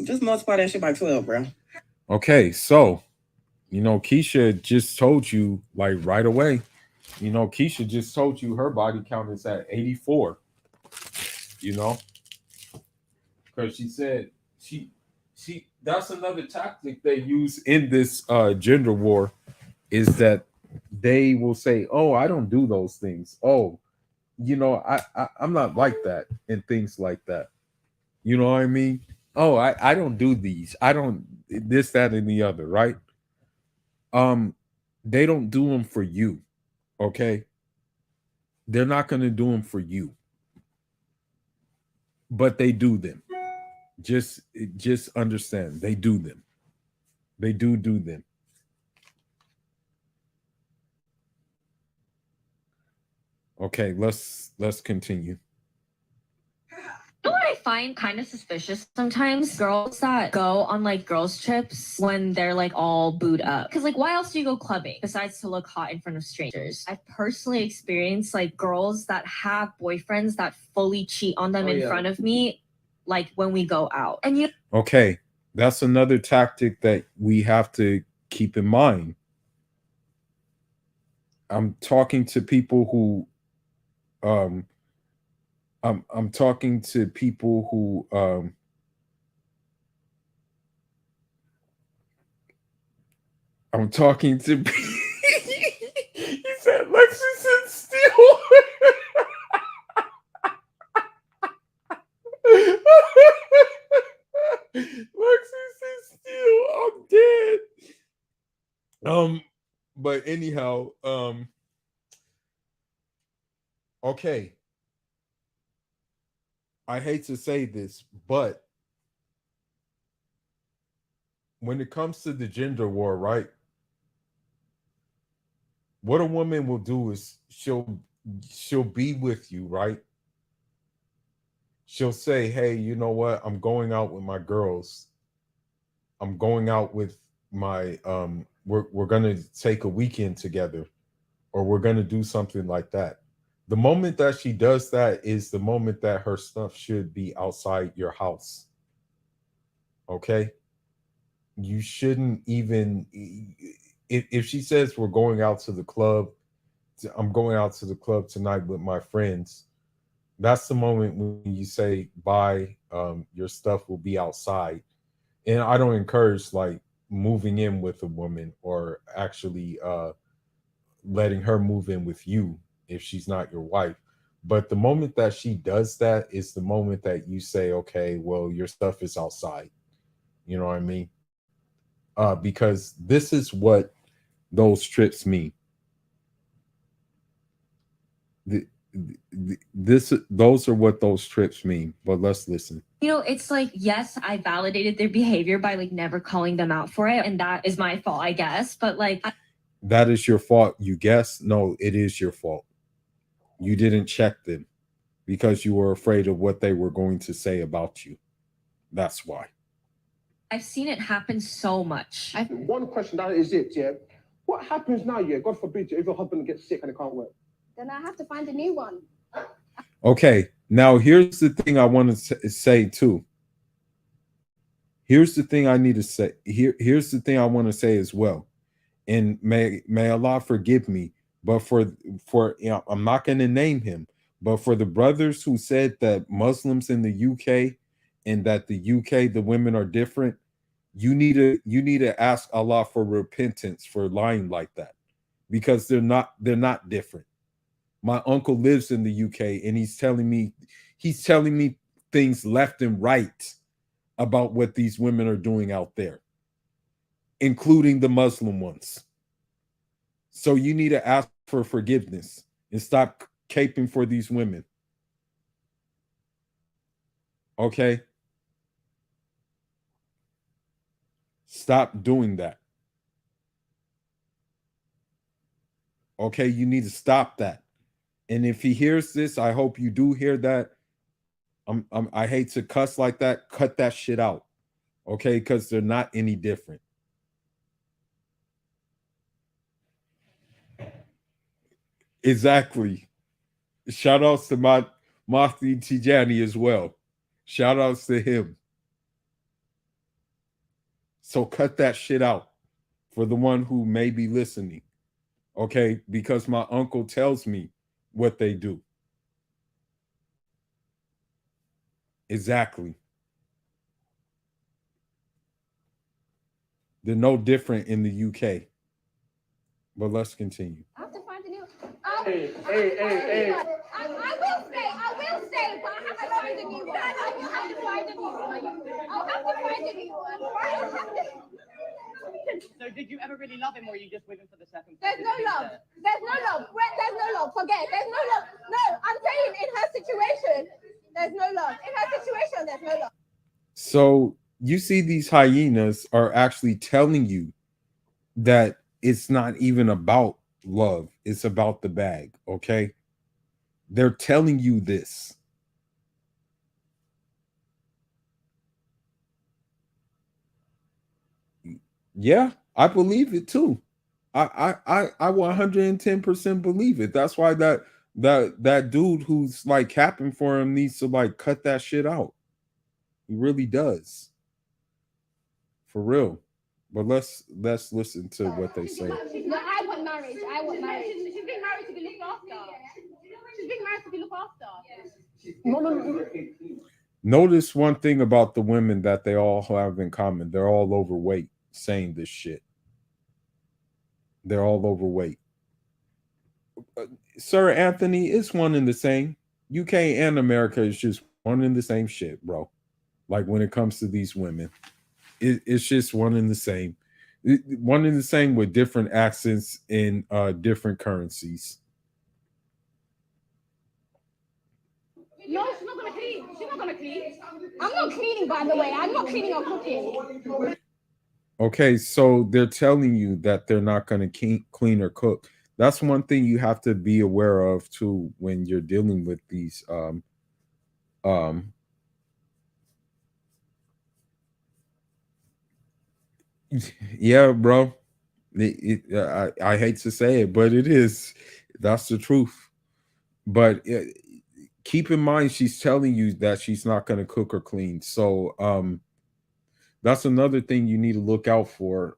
Just multiply that shit by 12, bro. Okay, so you know, Keisha just told you like right away. You know, Keisha just told you her body count is at 84. You know, because she said she that's another tactic they use in this gender war is that they will say, "Oh, I don't do those things. Oh, I'm not like that," and things like that. You know what I mean? Oh, I don't do these. I don't this, that, and the other, right? Um, they don't do them for you. Okay. They're not gonna do them for you, but they do them. Just just understand they do them. They do them. Okay, let's continue. You know what I find kind of suspicious sometimes? Girls that go on like girls' trips when they're like all booed up. Because like, why else do you go clubbing besides to look hot in front of strangers? I've personally experienced like girls that have boyfriends that fully cheat on them in front of me, like when we go out. And Okay, that's another tactic that we have to keep in mind. I'm talking to people who I'm talking to people who I'm talking to he said Lexington Steel. Lexington Steel, I'm dead. But anyhow, okay. I hate to say this, but when it comes to the gender war, right? What a woman will do is she'll be with you, right? She'll say, "Hey, you know what? I'm going out with my girls. I'm going out with my we're going to take a weekend together, or we're going to do something like that." The moment that she does that is the moment that her stuff should be outside your house. Okay? You shouldn't even if she says we're going out to the club, I'm going out to the club tonight with my friends. That's the moment when you say bye. Your stuff will be outside, and I don't encourage like moving in with a woman or actually letting her move in with you if she's not your wife. But the moment that she does that is the moment that you say, okay, well, your stuff is outside. You know what I mean? Because this is what those trips mean. Those are what those trips mean. But let's listen. it's like, yes, I validated their behavior by like never calling them out for it. And that is my fault, I guess. But like, That is your fault. You guess? No, it is your fault. You didn't check them because you were afraid of what they were going to say about you. That's why. I've seen it happen so much. One question, that is it, yeah. What happens now, yeah? God forbid, if your husband gets sick and it can't work? Then I have to find a new one. Okay, now here's the thing I want to say too. Here's the thing I need to say. Here's the thing I want to say as well. And may Allah forgive me, but for I'm not going to name him, but for the brothers who said that Muslims in the UK and that the UK the women are different, you need to ask Allah for repentance for lying like that, because they're not different. My uncle lives in the UK and he's telling me things left and right about what these women are doing out there, including the Muslim ones. So you need to ask for forgiveness and stop caping for these women. Okay? Stop doing that. Okay? You need to stop that. And if he hears this, I hope you do hear that. I hate to cuss like that. Cut that shit out. Okay? Because they're not any different. Exactly. Shout outs to my Mafti Tijani as well. Shout outs to him. So cut that shit out for the one who may be listening. Okay? Because my uncle tells me what they do. Exactly. They're no different in the UK. But let's continue. I have to find a new. Hey. I will stay, but I have to find a new one. I will have to find a new one. I'll have to find a new one. I'll have to. So did you ever really love him, or were you just waiting for the second? There's no love. There's no love. Brett, there's no love. Forget it. There's no love. No, I'm saying in her situation, there's no love. In her situation, there's no love. So you see, these hyenas are actually telling you that it's not even about love. It's about the bag. Okay. They're telling you this. Yeah, I believe it too. I 110% believe it. That's why that dude who's like capping for him needs to like cut that shit out. He really does. For real. But let's listen to what they say. No, I want marriage. I want marriage. She's being married to be looked after. She's being married to be looked after. No. Notice one thing about the women that they all have in common. They're all overweight saying this shit. They're all overweight. Sir Anthony, it's one and the same. UK and America is just one and the same shit, bro. Like when it comes to these women, it's just one and the same. One and the same with different accents in different currencies. No, she's not gonna clean. She's not gonna clean. I'm not cleaning, by the way. I'm not cleaning or cooking. Okay, so they're telling you that they're not going to clean or cook. That's one thing you have to be aware of too when you're dealing with these yeah, bro. I hate to say it, but it is. That's the truth. But keep in mind, she's telling you that she's not going to cook or clean. So that's another thing you need to look out for.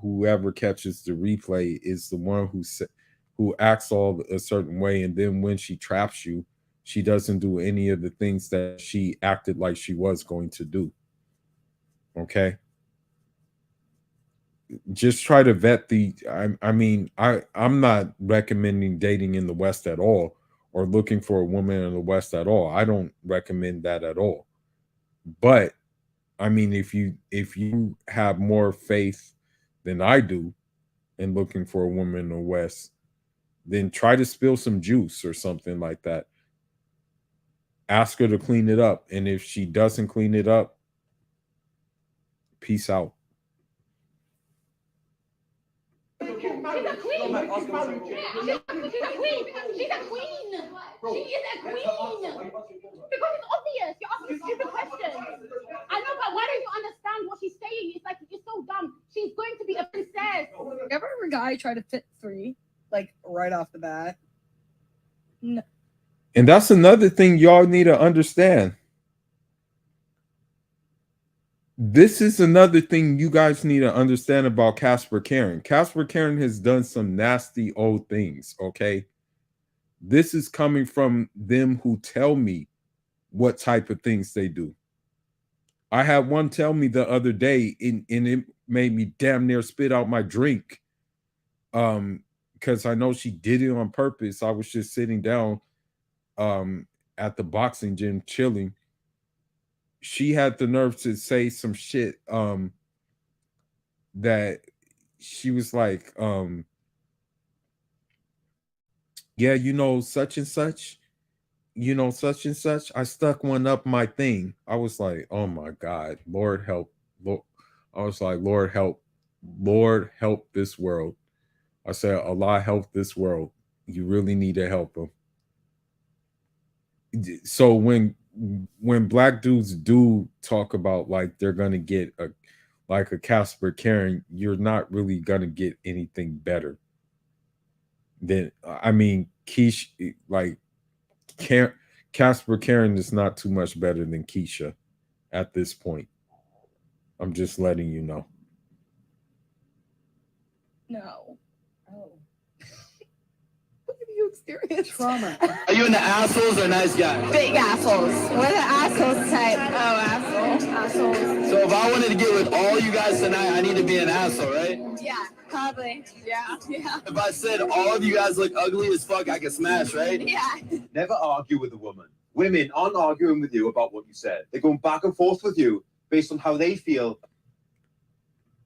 Whoever catches the replay is the one who acts all a certain way, and then when she traps you, she doesn't do any of the things that she acted like she was going to do. Okay. Just try to vet the. I'm not recommending dating in the West at all, or looking for a woman in the West at all. I don't recommend that at all. But I mean, if you have more faith than I do in looking for a woman in the West, then try to spill some juice or something like that. Ask her to clean it up. And if she doesn't clean it up, peace out. She's a queen. She's a queen. She's a queen. She's a queen. She is a queen. Because it's obvious. You're asking stupid questions. I know, but why don't you understand what she's saying? It's like, you're so dumb. She's going to be a princess. Ever a guy try to fit 3, like right off the bat? No. And that's another thing y'all need to understand. This is another thing you guys need to understand about Casper Karen. Casper Karen has done some nasty old things, okay? This is coming from them who tell me what type of things they do. I had one tell me the other day, and it made me damn near spit out my drink. Because I know she did it on purpose. I was just sitting down at the boxing gym chilling. She had the nerve to say some shit that she was like, yeah, you know, such and such, you know, such and such. I stuck one up my thing. I was like, oh my God, Lord help. Lord. I was like, Lord help this world. I said, Allah help this world. You really need to help them. So when black dudes do talk about like they're gonna get a Casper Karen, you're not really gonna get anything better than, I mean, Keisha, like Casper Karen is not too much better than Keisha at this point. I'm just letting you know. No. Oh. What are you you experience? Trauma. Are you in the assholes or nice guys? Big assholes. We're the assholes type. Oh, assholes. So if I wanted to get with all you guys tonight, I need to be an asshole, right? Yeah, probably. Yeah. If I said all of you guys look ugly as fuck, I could smash, right? Yeah. Never argue with a woman. Women aren't arguing with you about what you said. They're going back and forth with you based on how they feel.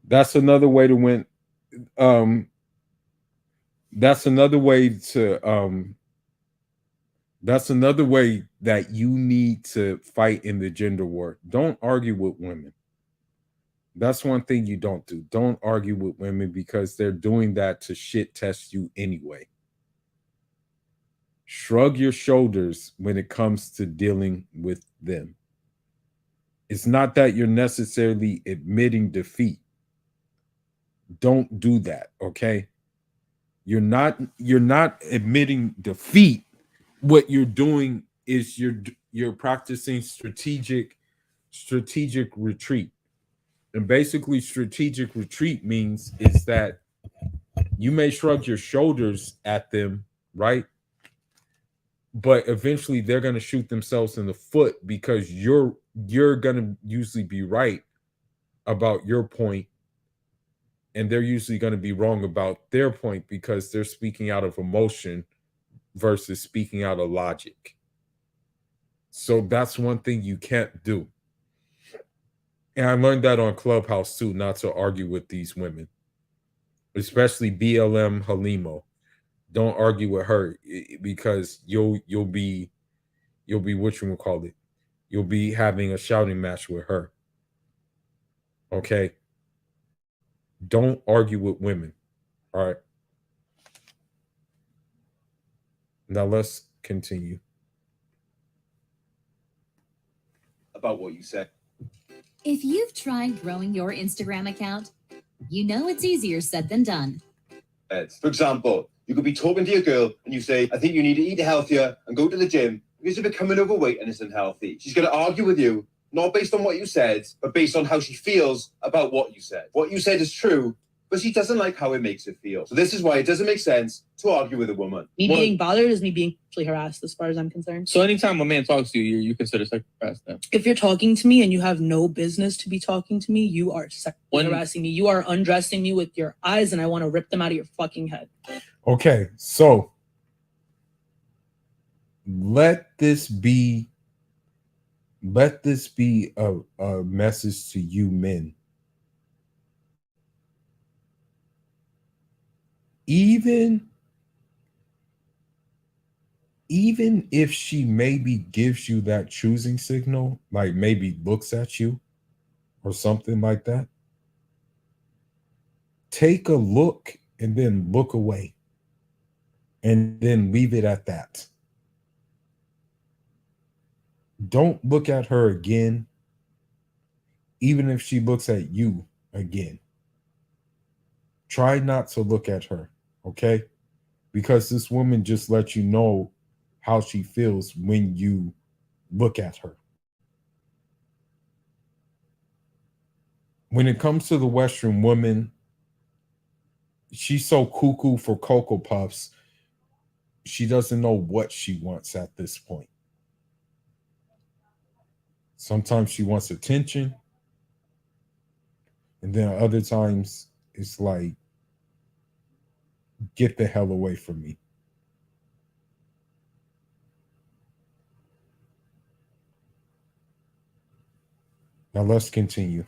That's another way to win. That's another way to that's another way that you need to fight in the gender war. Don't argue with women. That's one thing you don't do. Don't argue with women because they're doing that to shit test you anyway. Shrug your shoulders when it comes to dealing with them. It's not that you're necessarily admitting defeat. Don't do that, okay? You're not admitting defeat. What you're doing is you're practicing strategic retreat. And basically strategic retreat means is that you may shrug your shoulders at them, right? But eventually they're going to shoot themselves in the foot because you're going to usually be right about your point, and they're usually going to be wrong about their point because they're speaking out of emotion versus speaking out of logic. So that's one thing you can't do. And I learned that on Clubhouse too, not to argue with these women, especially BLM Halimo. Don't argue with her because you'll be whatchamacallit. You'll be having a shouting match with her. Okay? Don't argue with women. All right. Now let's continue. About what you said. If you've tried growing your Instagram account, you know it's easier said than done. For example, you could be talking to your girl and you say, I think you need to eat healthier and go to the gym because you're becoming overweight and it's unhealthy. She's going to argue with you, not based on what you said, but based on how she feels about what you said. What you said is true, but she doesn't like how it makes her feel. So this is why it doesn't make sense to argue with a woman. Me being bothered is me being sexually harassed as far as I'm concerned. So anytime a man talks to you, you consider sexually harassing them? If you're talking to me and you have no business to be talking to me, you are sexually harassing me. You are undressing me with your eyes and I want to rip them out of your fucking head. Okay, so let this be a message to you men. Even if she maybe gives you that choosing signal, like maybe looks at you or something like that, take a look and then look away and then leave it at that. Don't look at her again, even if she looks at you again. Try not to look at her, okay? Because this woman just lets you know how she feels when you look at her. When it comes to the Western woman, she's so cuckoo for Cocoa Puffs, she doesn't know what she wants at this point. Sometimes she wants attention, and then other times it's like, get the hell away from me. Now let's continue.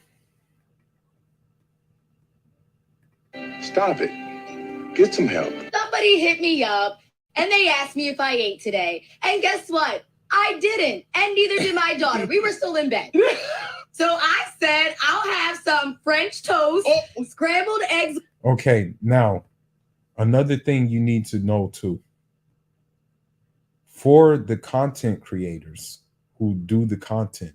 Stop it. Get some help. Somebody hit me up and they asked me if I ate today. And guess what? I didn't. And neither did my daughter. We were still in bed. So I said, I'll have some French toast, scrambled eggs. Okay, now, another thing you need to know too. For the content creators who do the content,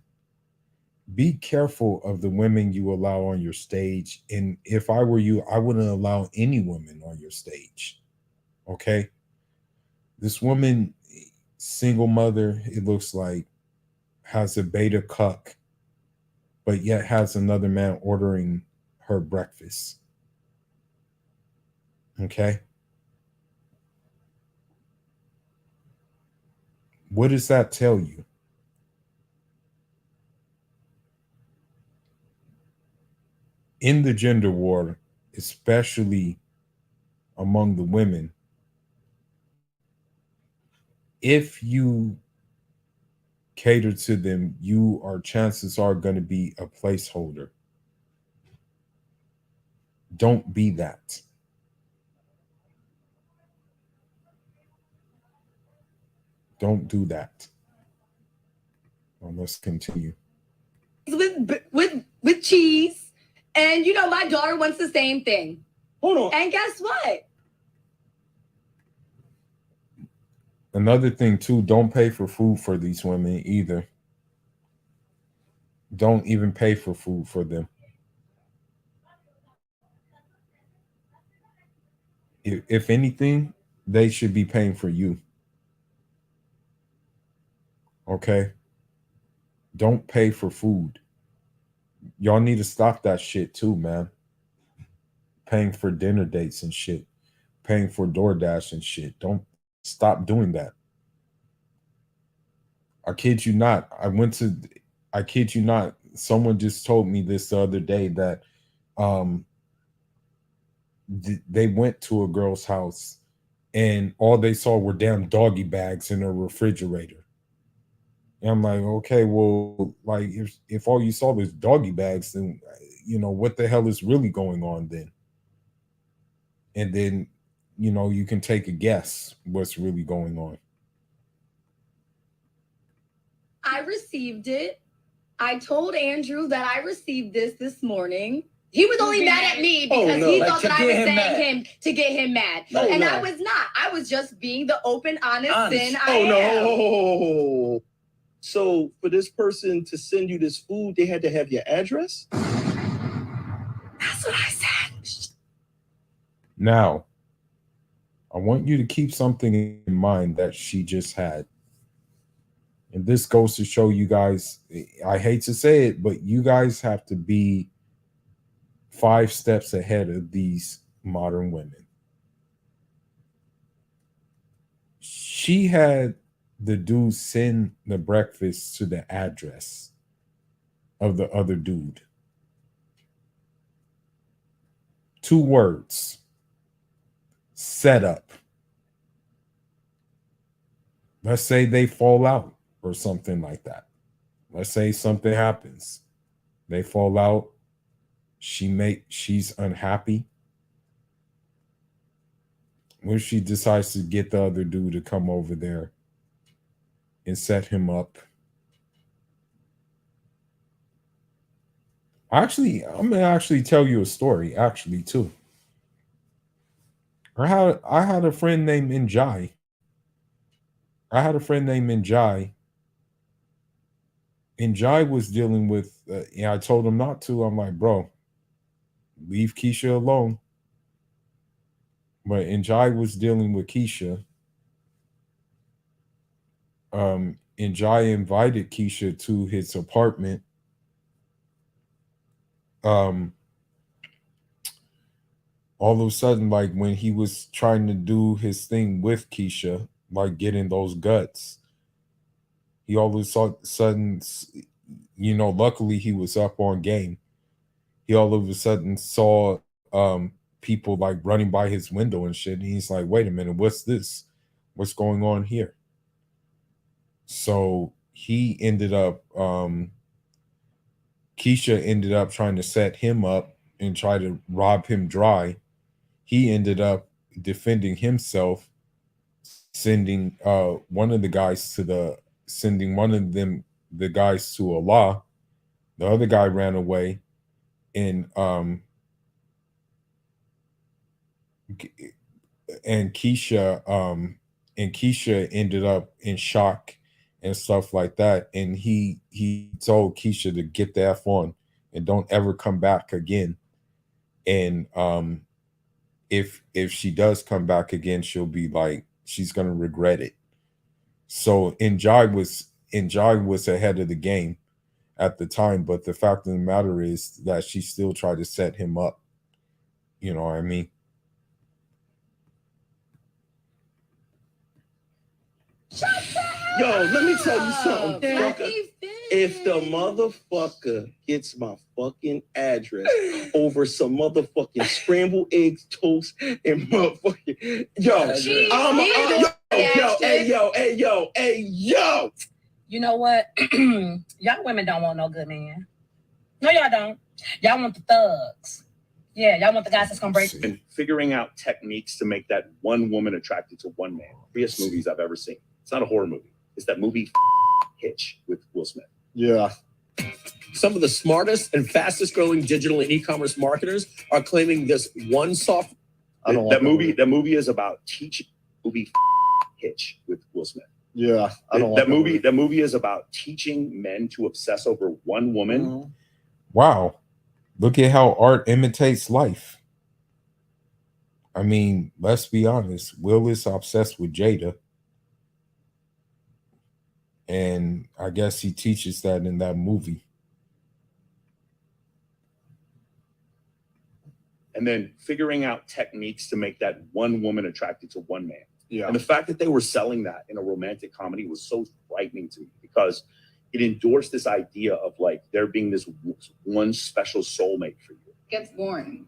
be careful of the women you allow on your stage. And if I were you, I wouldn't allow any women on your stage. Okay? This woman, single mother, it looks like, has a beta cuck, but yet has another man ordering her breakfast. Okay? What does that tell you? In the gender war, especially among the women, if you cater to them, chances are going to be a placeholder. Don't be that. Don't do that. Well, let's continue. With cheese, and you know my daughter wants the same thing. Hold on. And guess what? Another thing too, don't pay for food for these women either. Don't even pay for food for them. If anything, they should be paying for you. Okay? Don't pay for food. Y'all need to stop that shit too, man. Paying for dinner dates and shit. Paying for DoorDash and shit. Don't stop doing that. I kid you not. I kid you not. Someone just told me this the other day that they went to a girl's house and all they saw were damn doggy bags in her refrigerator. And I'm like, okay, well, like if all you saw was doggy bags, then what the hell is really going on then? And then you can take a guess what's really going on. I received it. I told Andrew that I received this morning. He was only mad at me because he thought that I was saying him to get him mad. And I was not. I was just being the open, honest sin I am. No. So for this person to send you this food, they had to have your address? That's what I said. Now, I want you to keep something in mind that she just had. And this goes to show you guys, I hate to say it, but you guys have to be 5 steps ahead of these modern women. She had the dude send the breakfast to the address of the other dude. 2 words. Setup. Let's say they fall out or something like that. Let's say something happens. They fall out. She's unhappy. When she decides to get the other dude to come over there and set him up. Actually, I'm gonna actually tell you a story, actually, too. I had a friend named Njai. Njai was dealing with, I told him not to. I'm like, bro, leave Keisha alone. But Njai was dealing with Keisha. Njai invited Keisha to his apartment. All of a sudden, like when he was trying to do his thing with Keisha, like getting those guts, he all of a sudden, luckily he was up on game. He all of a sudden saw people like running by his window and shit. And he's like, wait a minute, what's this? What's going on here? So he ended up, Keisha ended up trying to set him up and try to rob him dry. He ended up defending himself, sending one of the guys to Allah. The other guy ran away, and Keisha ended up in shock and stuff like that. And he told Keisha to get the F on and don't ever come back again. And if she does come back again, she'll be like, she's gonna regret it. So Njai was ahead of the game at the time, but the fact of the matter is that she still tried to set him up. You know what I mean? Shut the hell Yo, let me tell you something. Let Fucker. me If the motherfucker gets my fucking address over some motherfucking scrambled eggs, toast, and motherfucking yo. You know what? Y'all women don't want no good man. No, y'all don't. Y'all want the thugs. Yeah, y'all want the guys that's gonna break. And figuring out techniques to make that one woman attracted to one man. Greatest movies I've ever seen. It's not a horror movie. It's that movie Hitch with Will Smith. Yeah. Some of the smartest and fastest growing digital and e-commerce marketers are claiming this one soft. That movie is about teaching. Movie Hitch with Will Smith. Yeah. That movie is about teaching men to obsess over one woman. Wow. Look at how art imitates life. I mean, let's be honest. Will is obsessed with Jada. And I guess he teaches that in that movie. And then figuring out techniques to make that one woman attracted to one man. Yeah. And the fact that they were selling that in a romantic comedy was so frightening to me because it endorsed this idea of like there being this one special soulmate for you. Gets boring,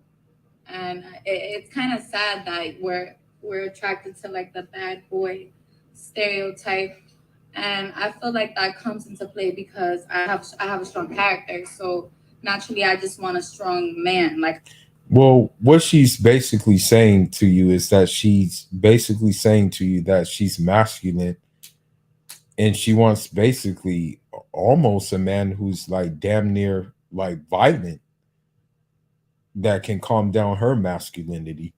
and it's kind of sad that we're attracted to like the bad boy stereotype, and I feel like that comes into play because I have a strong character, so naturally I just want a strong man. Like, Well, what she's basically saying to you is that she's basically saying to you that she's masculine and she wants basically almost a man who's like damn near like violent that can calm down her masculinity.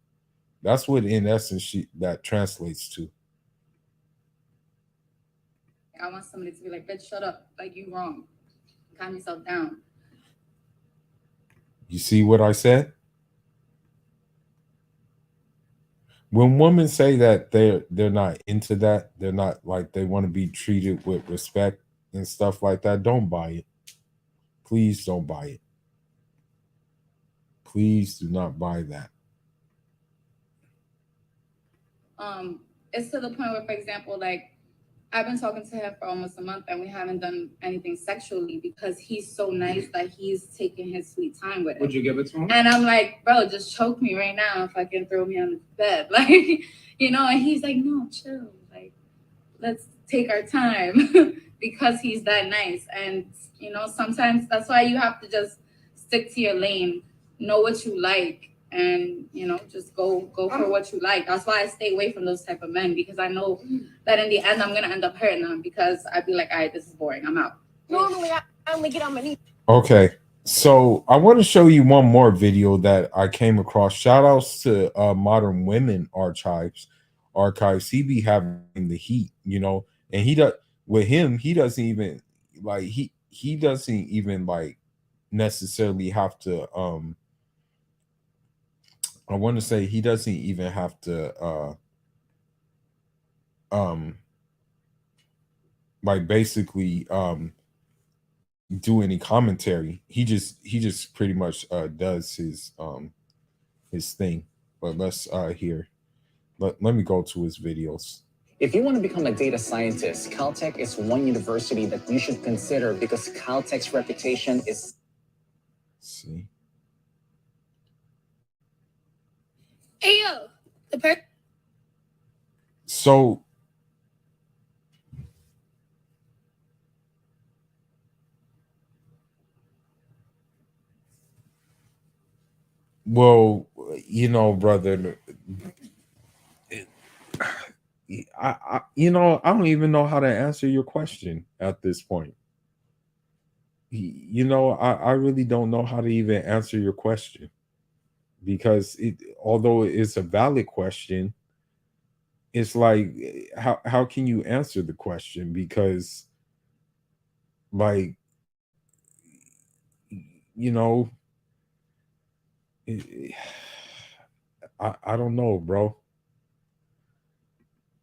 That's what in essence that translates to. I want somebody to be like, bitch, shut up, like you wrong, calm yourself down. You see what I said? When women say that they're not into that, they're not like they want to be treated with respect and stuff like that, don't buy it. Please don't buy it. Please do not buy that. It's to the point where, for example, like I've been talking to him for almost a month and we haven't done anything sexually because he's so nice that he's taking his sweet time with it. Would you give it to him? And I'm like, bro, just choke me right now if I can throw me on the bed. Like, you know, and he's like, no, chill. Like, let's take our time because he's that nice. And, you know, sometimes that's why you have to just stick to your lane, know what you like, and, you know, just go for what you like. That's why I stay away from those type of men because I know that in the end, I'm going to end up hurting them because I'd be like, all right, this is boring. I'm out. Normally, I only get on my knees. Okay. So I want to show you one more video that I came across. Shout outs to Modern Women Archives. He be having the heat, you know, and he does with him, he doesn't even like he doesn't even like necessarily have to I want to say he doesn't even have to like basically do any commentary. He just pretty much does his thing. But let's hear. Let me go to his videos. If you want to become a data scientist, Caltech is one university that you should consider because Caltech's reputation is. See. Hey yo, So well, you know, brother, I you know, I don't even know how to answer your question at this point. You know, I really don't know how to even answer your question because although it's a valid question, it's like how can you answer the question? Because like, you know, I don't know, bro.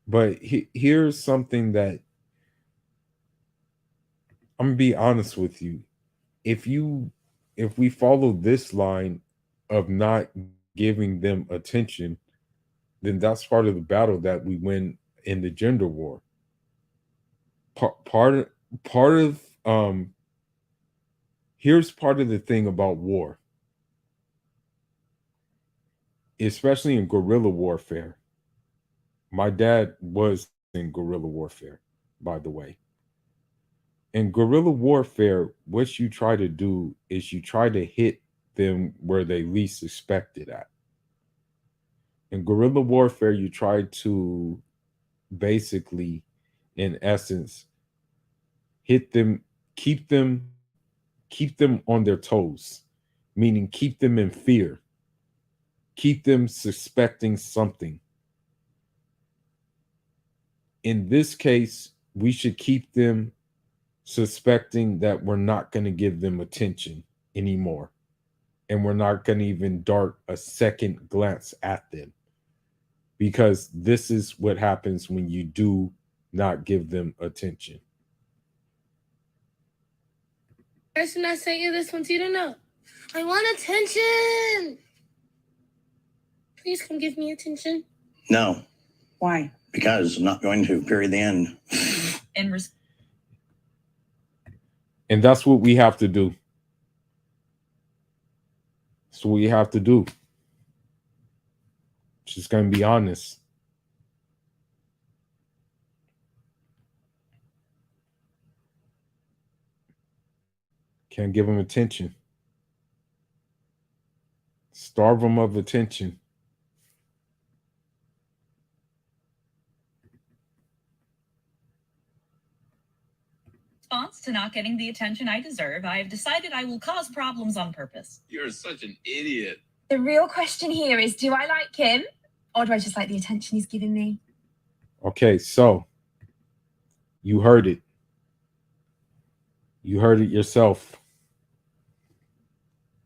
But here's something that I'm gonna be honest with you. If we follow this line of not giving them attention, then that's part of the battle that we win in the gender war. part of here's part of the thing about war, especially in guerrilla warfare. My dad was in guerrilla warfare, by the way. In guerrilla warfare, what you try to do is you try to hit them where they least expect it at. In guerrilla warfare, you try to basically, in essence, hit them, keep them, keep them on their toes, meaning keep them in fear, keep them suspecting something. In this case, we should keep them suspecting that we're not going to give them attention anymore. And we're not going to even dart a second glance at them. Because this is what happens when you do not give them attention. Person I sent you this one, you don't know. I want attention. Please come give me attention. No, Why? because I'm not going to. Period. The end. And that's what we have to do. That's what we have to do. Just going to be honest. Can't give them attention. Starve them of attention. Response to not getting the attention I deserve, I have decided I will cause problems on purpose. You're such an idiot. The real question here is, do I like him or do I just like the attention he's giving me? Okay, so you heard it. You heard it yourself.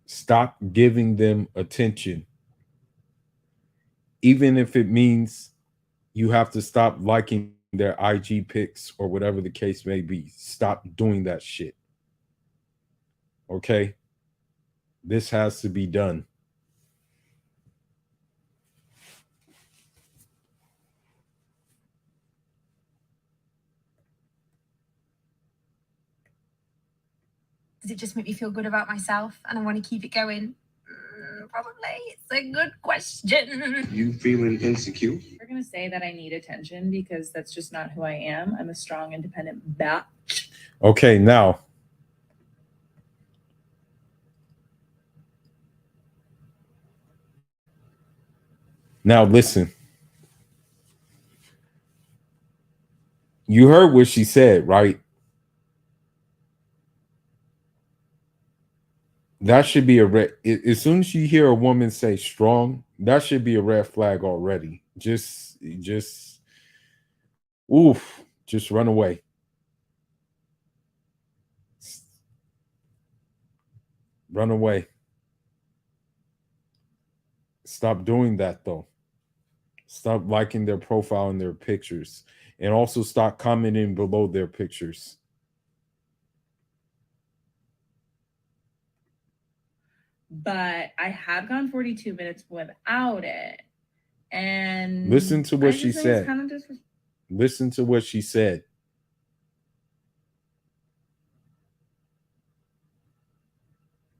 Stop giving them attention. Even if it means you have to stop liking their IG pics or whatever the case may be. Stop doing that shit. Okay? This has to be done. Does it just make me feel good about myself and I want to keep it going? Probably. It's a good question. You feeling insecure? We're going to say that I need attention because that's just not who I am. I'm a strong, independent bitch. Okay, now. Now listen. You heard what she said, right? That should be a red. As soon as you hear a woman say strong, that should be a red flag already. Just run away. Run away. Stop doing that though. Stop liking their profile and their pictures. And also stop commenting below their pictures. But I have gone 42 minutes without it. And listen to what I she just think it's said. kind of Listen to what she said.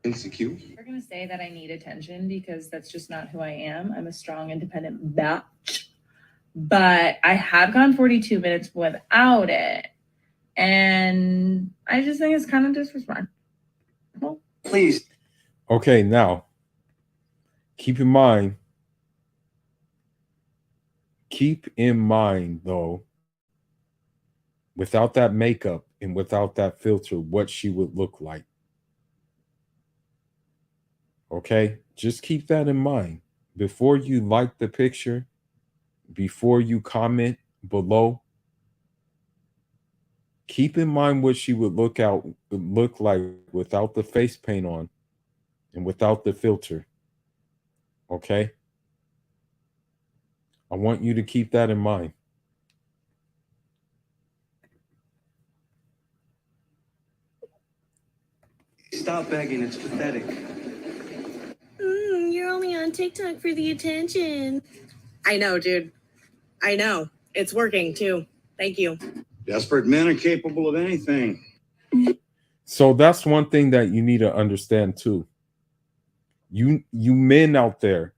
Insecure? We're going to say that I need attention because that's just not who I am. I'm a strong, independent bitch. But I have gone 42 minutes without it. And I just think it's kind of disrespectful. Please. Okay, now, keep in mind, though, without that makeup and without that filter, what she would look like. Okay, just keep that in mind. Before you like the picture, before you comment below, keep in mind what she would look like without the face paint on and without the filter. Okay? I want you to keep that in mind. Stop begging, it's pathetic. You're only on TikTok for the attention. I know, dude. I know. It's working too. Thank you. Desperate men are capable of anything. So that's one thing that you need to understand too. You men out there,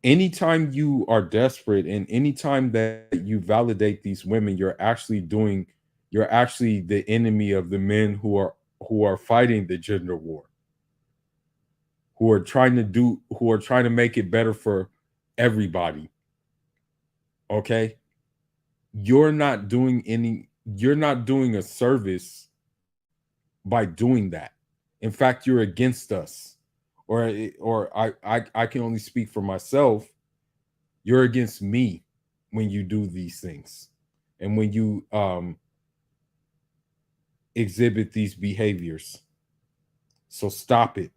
anytime you are desperate and anytime that you validate these women, you're actually the enemy of the men who are fighting the gender war, who are trying to make it better for everybody. Okay? You're not doing a service by doing that. In fact, you're against us. Or I can only speak for myself. You're against me when you do these things and when you exhibit these behaviors. So stop it.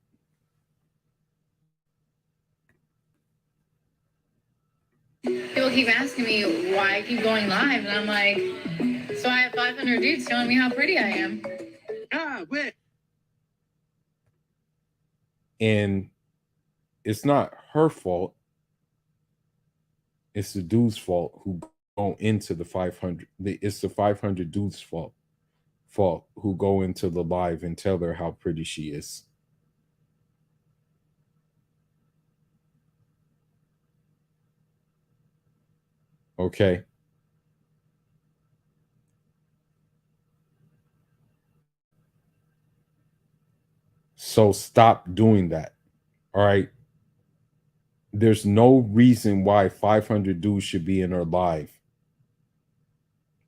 People keep asking me why I keep going live, and I'm like, so I have 500 dudes telling me how pretty I am. And it's not her fault. It's the dude's fault who go into the 500. It's the 500 dudes' fault who go into the live and tell her how pretty she is. Okay. So stop doing that. All right. There's no reason why 500 dudes should be in her live.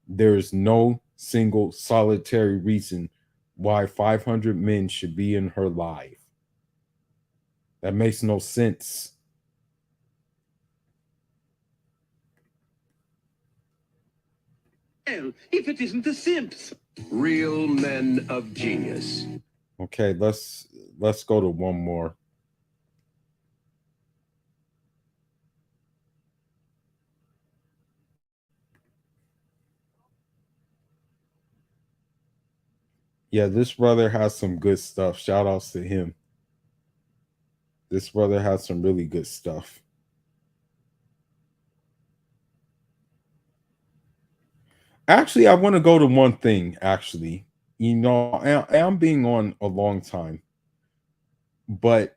There is no single solitary reason why 500 men should be in her live. That makes no sense. If it isn't the simps. Real men of genius. Okay, let's go to one more. Yeah, this brother has some good stuff. Shout outs to him. This brother has some really good stuff. Actually, I want to go to one thing, actually. You know, I'm being on a long time. But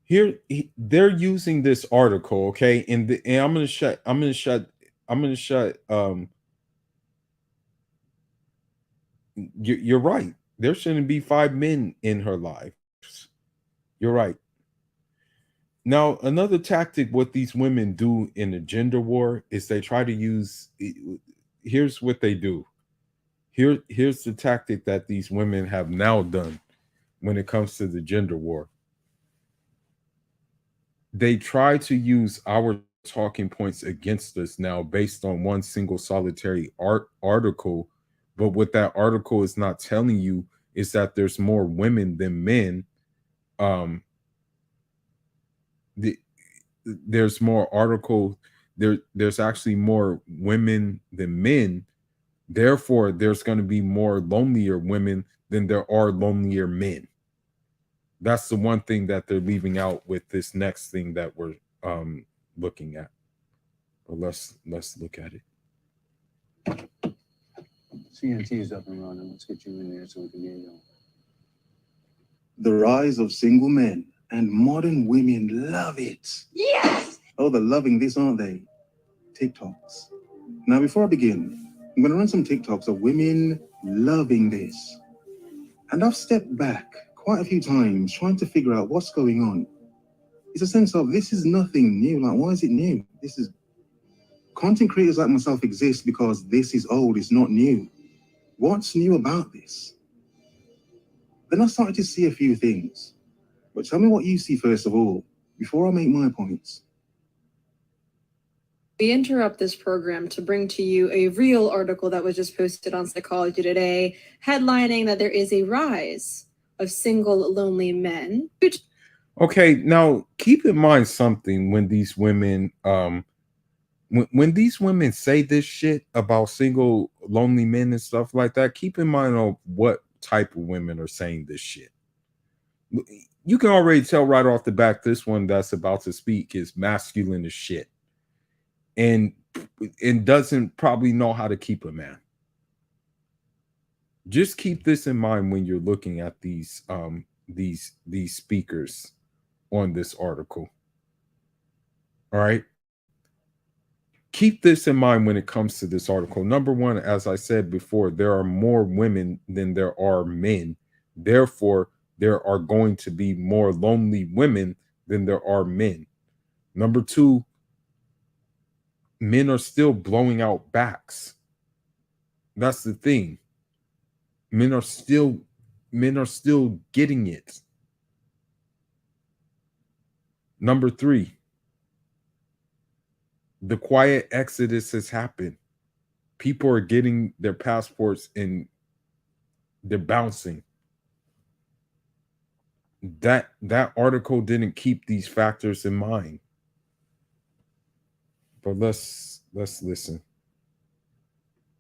here they're using this article, okay? And I'm gonna shut you're right. There shouldn't be 5 men in her lives. You're right. Now, another tactic what these women do in the gender war is they try to use. Here's what they do. Here's the tactic that these women have now done when it comes to the gender war. They try to use our talking points against us now based on one single solitary article. But what that article is not telling you is that there's more women than men. There's more article. There's actually more women than men. Therefore, there's going to be more lonelier women than there are lonelier men. That's the one thing that they're leaving out with this next thing that we're looking at. But let's look at it. CNT is up and running. Let's get you in there so we can hear you. The rise of single men and modern women love it. Yes! Oh, they're loving this, aren't they? TikToks. Now, before I begin, I'm going to run some TikToks of women loving this. And I've stepped back quite a few times trying to figure out what's going on. It's a sense of this is nothing new. Like, why is it new? This is content creators like myself exist because this is old, it's not new. What's new about this? Then I started to see a few things. But tell me what you see first of all, before I make my points. We interrupt this program to bring to you a real article that was just posted on Psychology Today, headlining that there is a rise of single lonely men. Okay, now keep in mind something when these women when these women say this shit about single lonely men and stuff like that, keep in mind on what type of women are saying this shit. You can already tell right off the bat this one that's about to speak is masculine as shit. and doesn't probably know how to keep a man. Just keep this in mind when you're looking at these speakers on this article. All right. Keep this in mind when it comes to this article. Number one, as I said before, there are more women than there are men. Therefore, there are going to be more lonely women than there are men. Number two, men are still blowing out backs. That's the thing. Men are still getting it. Number three, the quiet exodus has happened. People are getting their passports and they're bouncing. That article didn't keep these factors in mind. But let's listen.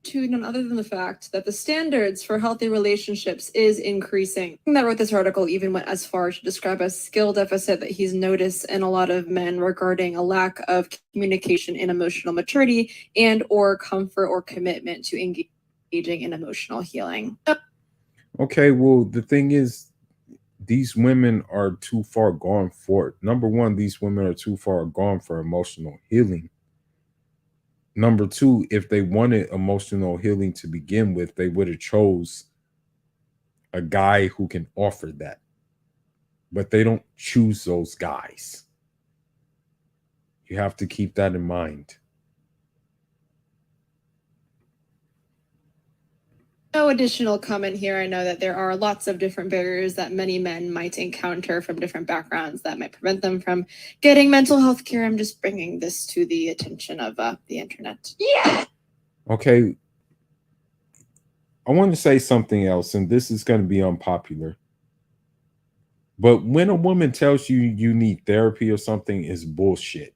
To none other than the fact that the standards for healthy relationships is increasing. That wrote this article even went as far to describe a skill deficit that he's noticed in a lot of men regarding a lack of communication and emotional maturity and or comfort or commitment to engaging in emotional healing. Okay, well, the thing is, these women are too far gone for it. Number one, these women are too far gone for emotional healing. Number two, if they wanted emotional healing to begin with, they would have chose a guy who can offer that. But they don't choose those guys. You have to keep that in mind. No additional comment here. I know that there are lots of different barriers that many men might encounter from different backgrounds that might prevent them from getting mental health care. I'm just bringing this to the attention of the internet. Yeah. Okay. I want to say something else, and this is going to be unpopular. But when a woman tells you you need therapy or something, is bullshit.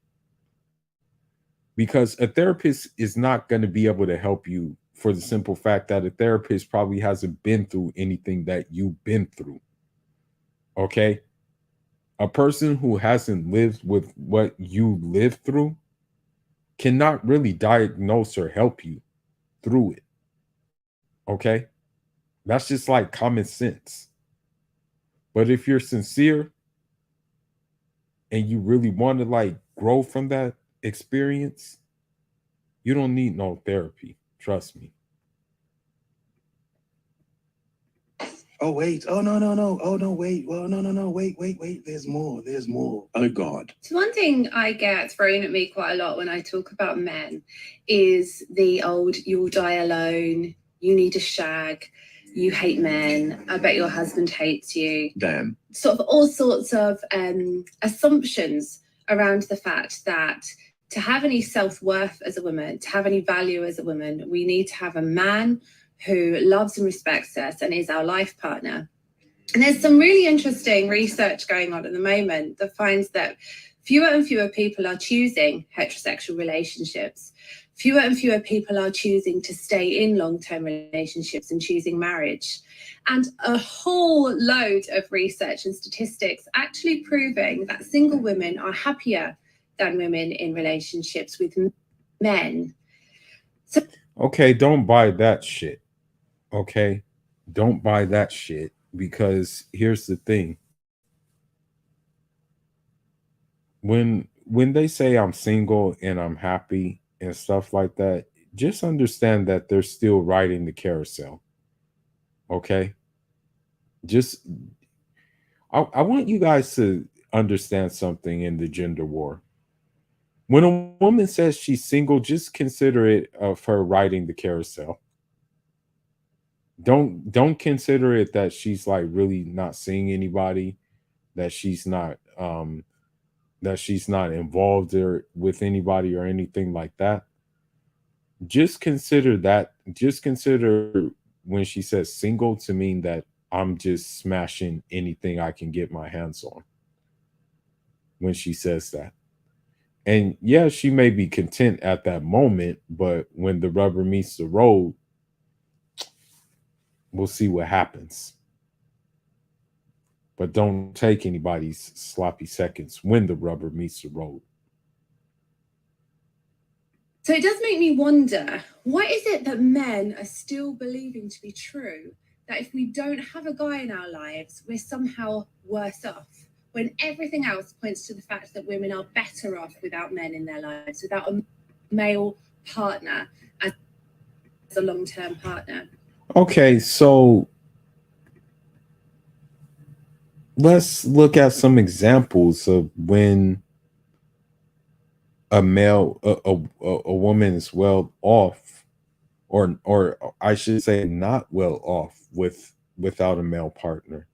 Because a therapist is not going to be able to help you for the simple fact that a therapist probably hasn't been through anything that you've been through. Okay? A person who hasn't lived with what you lived through cannot really diagnose or help you through it. Okay? That's just like common sense. But if you're sincere and you really want to like grow from that experience, you don't need no therapy. Trust me. Oh, wait. Oh, no. Oh, no, wait. Well, no. Wait. There's more. Oh, God. So one thing I get thrown at me quite a lot when I talk about men is the old, you'll die alone, you need a shag, you hate men, I bet your husband hates you. Damn. Sort of all sorts of assumptions around the fact that to have any self-worth as a woman, to have any value as a woman, we need to have a man who loves and respects us and is our life partner. And there's some really interesting research going on at the moment that finds that fewer and fewer people are choosing heterosexual relationships. Fewer and fewer people are choosing to stay in long-term relationships and choosing marriage. And a whole load of research and statistics actually proving that single women are happier than women in relationships with men. So, okay, don't buy that shit. Okay? Don't buy that shit, because here's the thing. When they say I'm single and I'm happy and stuff like that, just understand that they're still riding the carousel. Okay? Just I want you guys to understand something in the gender war. When a woman says she's single, just consider it of her riding the carousel. Don't consider it that she's like really not seeing anybody, that she's not involved or with anybody or anything like that. Just consider when she says single to mean that I'm just smashing anything I can get my hands on. When she says that. And yeah, she may be content at that moment, but when the rubber meets the road, we'll see what happens. But don't take anybody's sloppy seconds when the rubber meets the road. So it does make me wonder, what is it that men are still believing to be true? That if we don't have a guy in our lives, we're somehow worse off, when everything else points to the fact that women are better off without men in their lives, without a male partner as a long-term partner. Okay, so let's look at some examples of when a woman is well off, or I should say not well off without a male partner.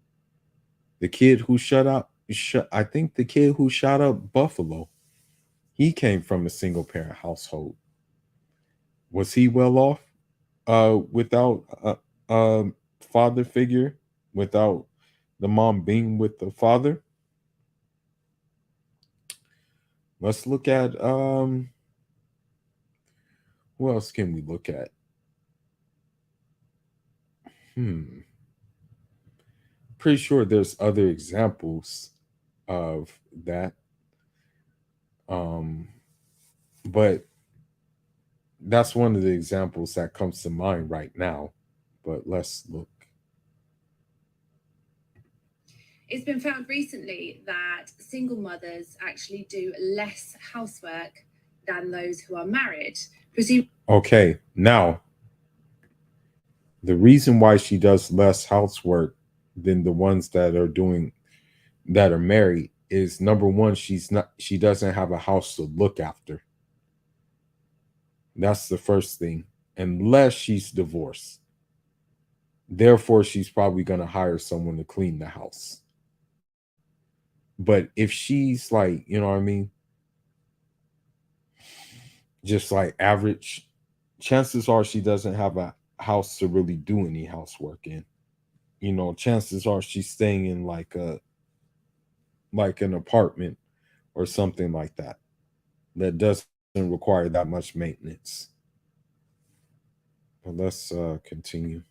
The kid who I think the kid who shot up Buffalo, he came from a single parent household. Was he well off without a father figure, without the mom being with the father? Let's look at who else can we look at? Pretty sure there's other examples of that. But that's one of the examples that comes to mind right now. But let's look. It's been found recently that single mothers actually do less housework than those who are married. Okay, now the reason why she does less housework than the ones that are married is, number one, she doesn't have a house to look after. That's the first thing, unless she's divorced. Therefore, she's probably going to hire someone to clean the house. But if she's like, you know what I mean, just like average, chances are she doesn't have a house to really do any housework in. You know, chances are she's staying in like an apartment or something like that doesn't require that much maintenance. But let's continue.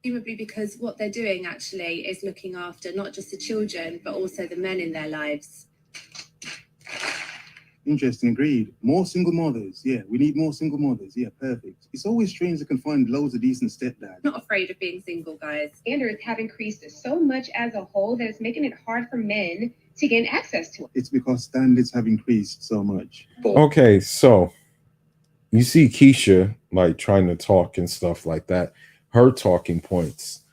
Presumably because what they're doing actually is looking after not just the children, but also the men in their lives. Interesting, agreed. More single mothers. Yeah, we need more single mothers. Yeah, perfect. It's always strange to can find loads of decent stepdads. Not afraid of being single, guys. Standards have increased so much as a whole that it's making it hard for men to gain access to it. It's because standards have increased so much. Okay, so you see Keisha like trying to talk and stuff like that. Her talking points.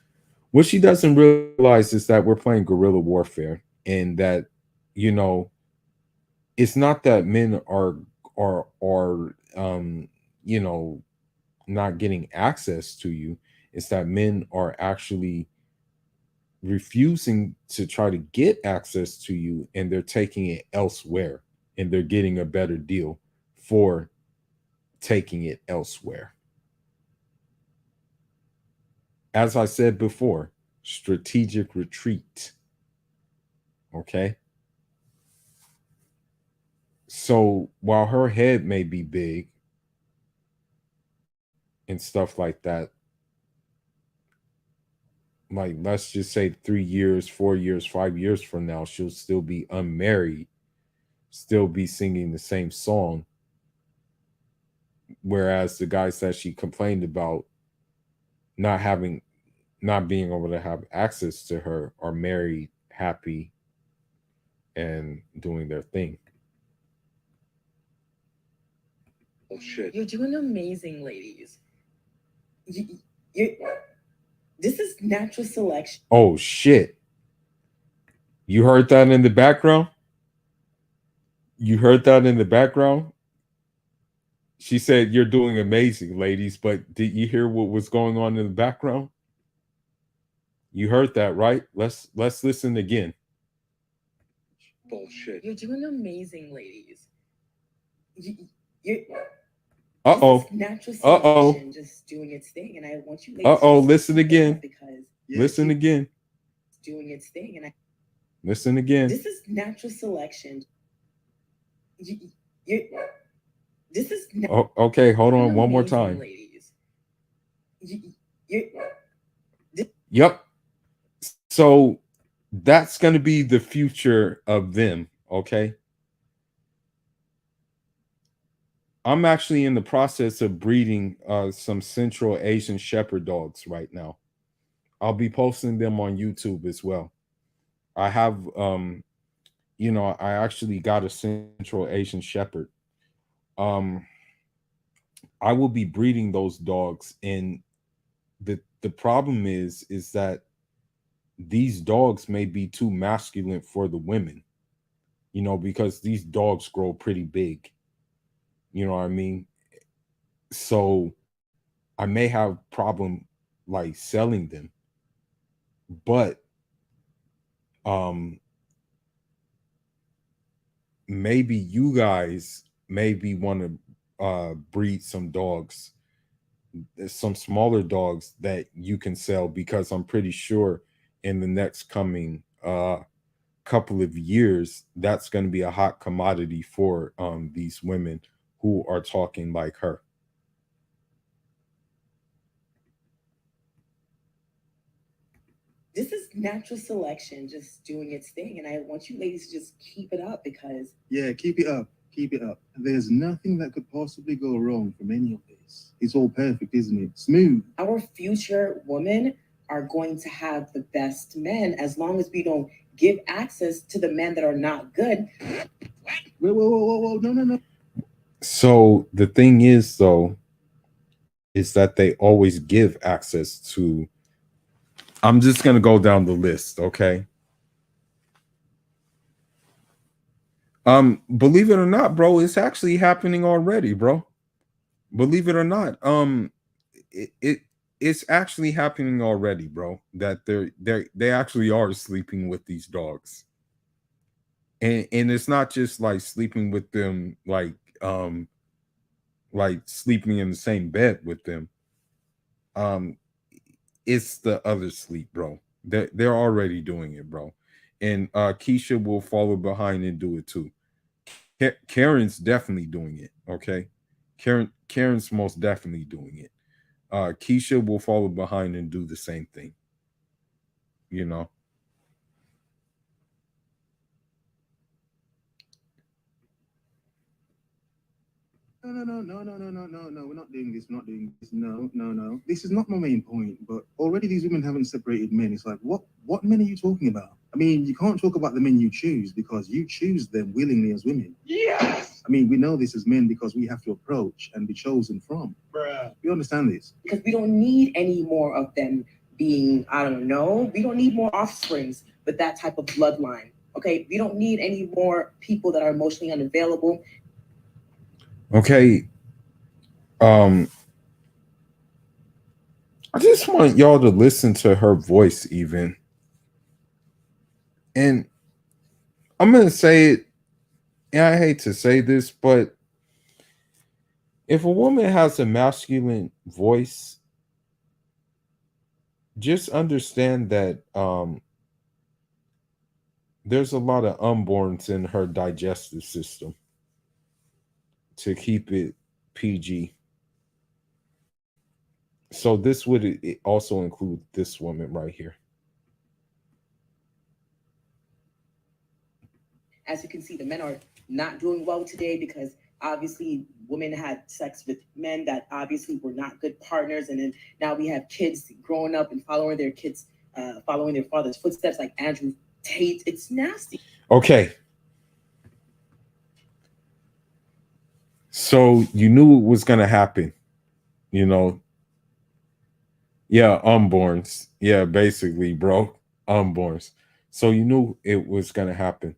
What she doesn't realize is that we're playing guerrilla warfare, and that, you know, it's not that men are you know, not getting access to you. It's that men are actually refusing to try to get access to you, and they're taking it elsewhere, and they're getting a better deal for taking it elsewhere. As I said before, strategic retreat. Okay. So while her head may be big and stuff like that, like let's just say 3 years, 4 years, 5 years from now, she'll still be unmarried, still be singing the same song. Whereas the guys that she complained about not being able to have access to her are married, happy, and doing their thing. Oh shit! You're doing amazing, ladies. This is natural selection. Oh shit! You heard that in the background? You heard that in the background? She said, "You're doing amazing, ladies," but did you hear what was going on in the background? You heard that, right? Let's listen again. Bullshit. You're doing amazing, ladies. Natural selection just doing its thing, and I want you listen again. Listen again. It's doing its thing, and I listen again. This is natural selection. This is okay, hold on one more time. Ladies. Yep. So that's going to be the future of them, okay? I'm actually in the process of breeding some Central Asian Shepherd dogs right now. I'll be posting them on YouTube as well. I have, I actually got a Central Asian Shepherd. Um, I will be breeding those dogs, and the problem is that these dogs may be too masculine for the women, because these dogs grow pretty big. You know what I mean? So I may have problem like selling them, but um maybe you guys maybe want to breed some dogs, some smaller dogs that you can sell, because I'm pretty sure in the next coming couple of years that's going to be a hot commodity for these women who are talking like her. This is natural selection just doing its thing. And I want you ladies to just keep it up because. Yeah, keep it up. Keep it up. There's nothing that could possibly go wrong from any of this. It's all perfect, isn't it? Smooth. Our future women are going to have the best men as long as we don't give access to the men that are not good. Whoa. No. So the thing is, though, is that they always give access to. I'm just going to go down the list, okay? Believe it or not, bro, it's actually happening already, bro. Believe it or not, it's actually happening already, bro. That they actually are sleeping with these dogs, and it's not just like sleeping with them, like sleeping in the same bed with them. It's the other sleep, bro. They're already doing it, bro. And Keisha will follow behind and do it too. Karen's definitely doing it. Okay, Karen's most definitely doing it. Keisha will follow behind and do the same thing. You know. No. We're not doing this. No. This is not my main point. But already these women haven't separated men. It's like, what men are you talking about? I mean, you can't talk about the men you choose because you choose them willingly as women. Yes. I mean, we know this as men because we have to approach and be chosen from. Bruh. We understand this. Because we don't need any more of them being, I don't know, we don't need more offsprings with that type of bloodline. Okay, we don't need any more people that are emotionally unavailable. Okay. I just want y'all to listen to her voice, even. And I'm gonna say it, and I hate to say this, but if a woman has a masculine voice, just understand that there's a lot of unborns in her digestive system, to keep it PG. So this would also include this woman right here. As you can see, the men are not doing well today because obviously women had sex with men that obviously were not good partners. And then now we have kids growing up and following their father's footsteps, like Andrew Tate. It's nasty. Okay. So you knew it was going to happen, you know? Yeah, unborns. Yeah, basically, bro. Unborns. So you knew it was going to happen.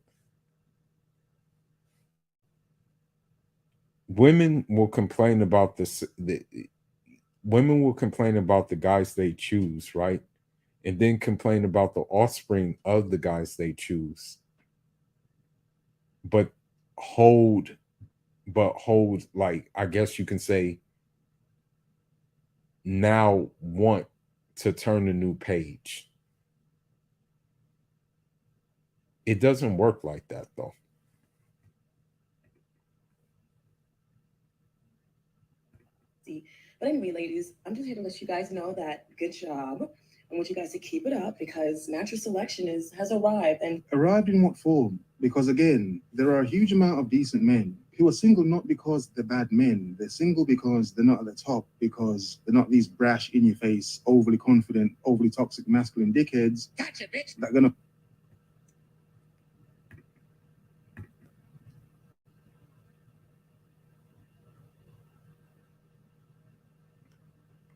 Women will complain about this. Women will complain about the guys they choose, right? And then complain about the offspring of the guys they choose. But hold, like, I guess you can say, now want to turn a new page. It doesn't work like that, though. But anyway, ladies, I'm just here to let you guys know that good job. I want you guys to keep it up because natural selection has arrived. And arrived in what form? Because again, there are a huge amount of decent men who are single not because they're bad men. They're single because they're not at the top, because they're not these brash, in your face, overly confident, overly toxic, masculine dickheads that are gonna.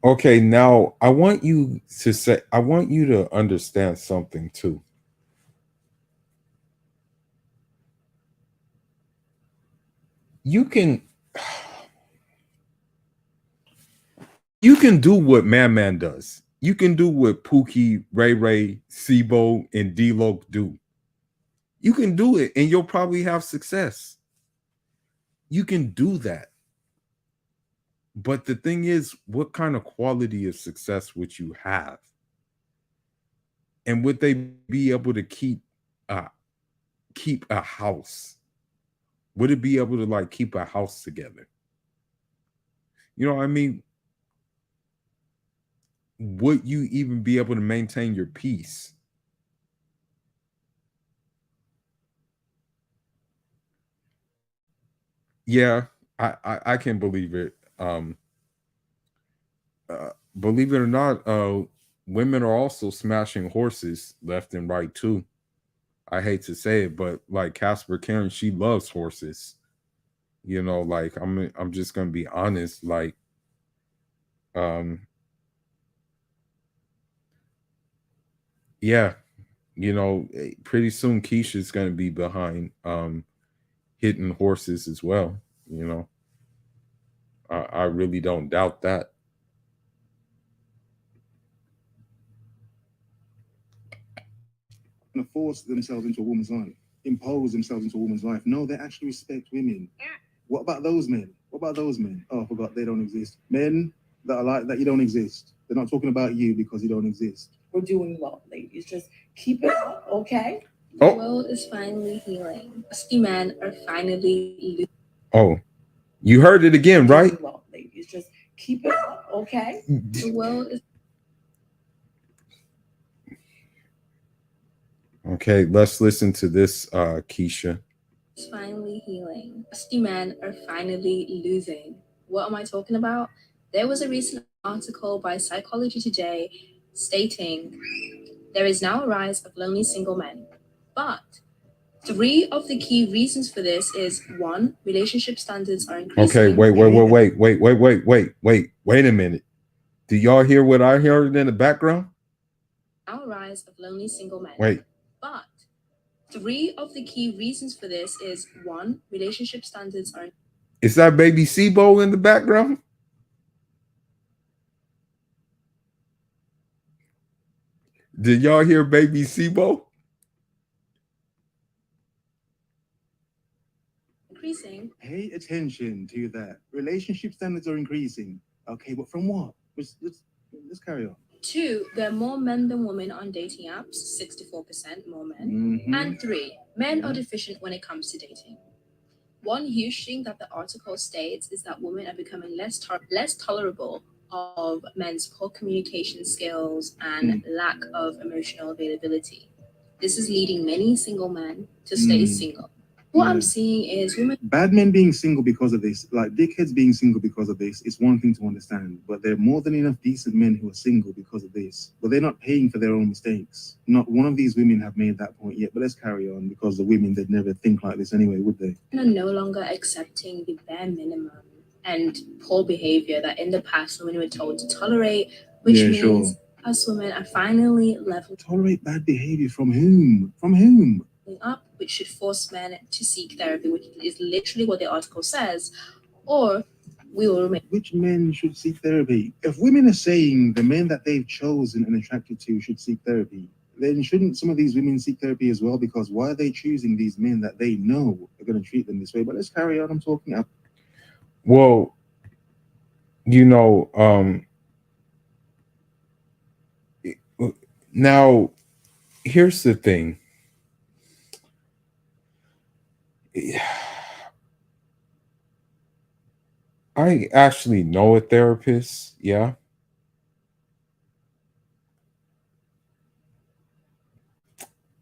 Okay, now I want you to understand something too. You can do what Man does. You can do what Pookie, Ray Ray, Sibo, and D-Lo do. You can do it and you'll probably have success. You can do that. But the thing is, what kind of quality of success would you have? And would they be able to keep a house? Would it be able to like keep a house together? You know what I mean? Would you even be able to maintain your peace? Yeah, I can believe it. Believe it or not, women are also smashing horses left and right too. I hate to say it, but like Casper Karen, she loves horses. You know, like I'm just gonna be honest. Like, yeah, you know, pretty soon Keisha's gonna be behind hitting horses as well. You know, I really don't doubt that. Force themselves into a woman's life, impose themselves into a woman's life. No, they actually respect women. What about those men? What about those men? Oh, I forgot they don't exist. Men that are like that, you don't exist. They're not talking about you because you don't exist. We're doing well, ladies. Just keep it up, okay? Oh. The world is finally healing. Musty men are finally. Oh, you heard it again, right? Doing well, ladies. Just keep it up, okay? The world is. Okay, let's listen to this, Keisha. It's finally healing. Musty men are finally losing. What am I talking about? There was a recent article by Psychology Today stating there is now a rise of lonely single men. But 3 of the key reasons for this is 1, relationship standards are increasing. Okay, wait a minute. Do y'all hear what I heard in the background? Now a rise of lonely single men. Wait. But 3 of the key reasons for this is 1, relationship standards are. Is that baby Sibo in the background? Did y'all hear baby Sibo? Increasing. Pay attention to that. Relationship standards are increasing. Okay, but from what? Let's carry on. 2, there are more men than women on dating apps, 64% more men. And 3, men are deficient when it comes to dating. One huge thing that the article states is that women are becoming less tolerable of men's poor communication skills and lack of emotional availability. This is leading many single men to stay single. What I'm seeing is women. Bad men being single because of this, like dickheads being single because of this, is one thing to understand. But there are more than enough decent men who are single because of this. But they're not paying for their own mistakes. Not one of these women have made that point yet. But let's carry on, because the women, they'd never think like this anyway, would they? Are no longer accepting the bare minimum and poor behavior that in the past women were told to tolerate, which means us women are finally level. Tolerate bad behavior from whom? From whom? Up, which should force men to seek therapy, which is literally what the article says, or we will remain. Which men should seek therapy? If women are saying the men that they've chosen and attracted to should seek therapy, then shouldn't some of these women seek therapy as well? Because why are they choosing these men that they know are going to treat them this way? But let's carry on. I'm talking up. Well, you know, now here's the thing. I actually know a therapist, yeah.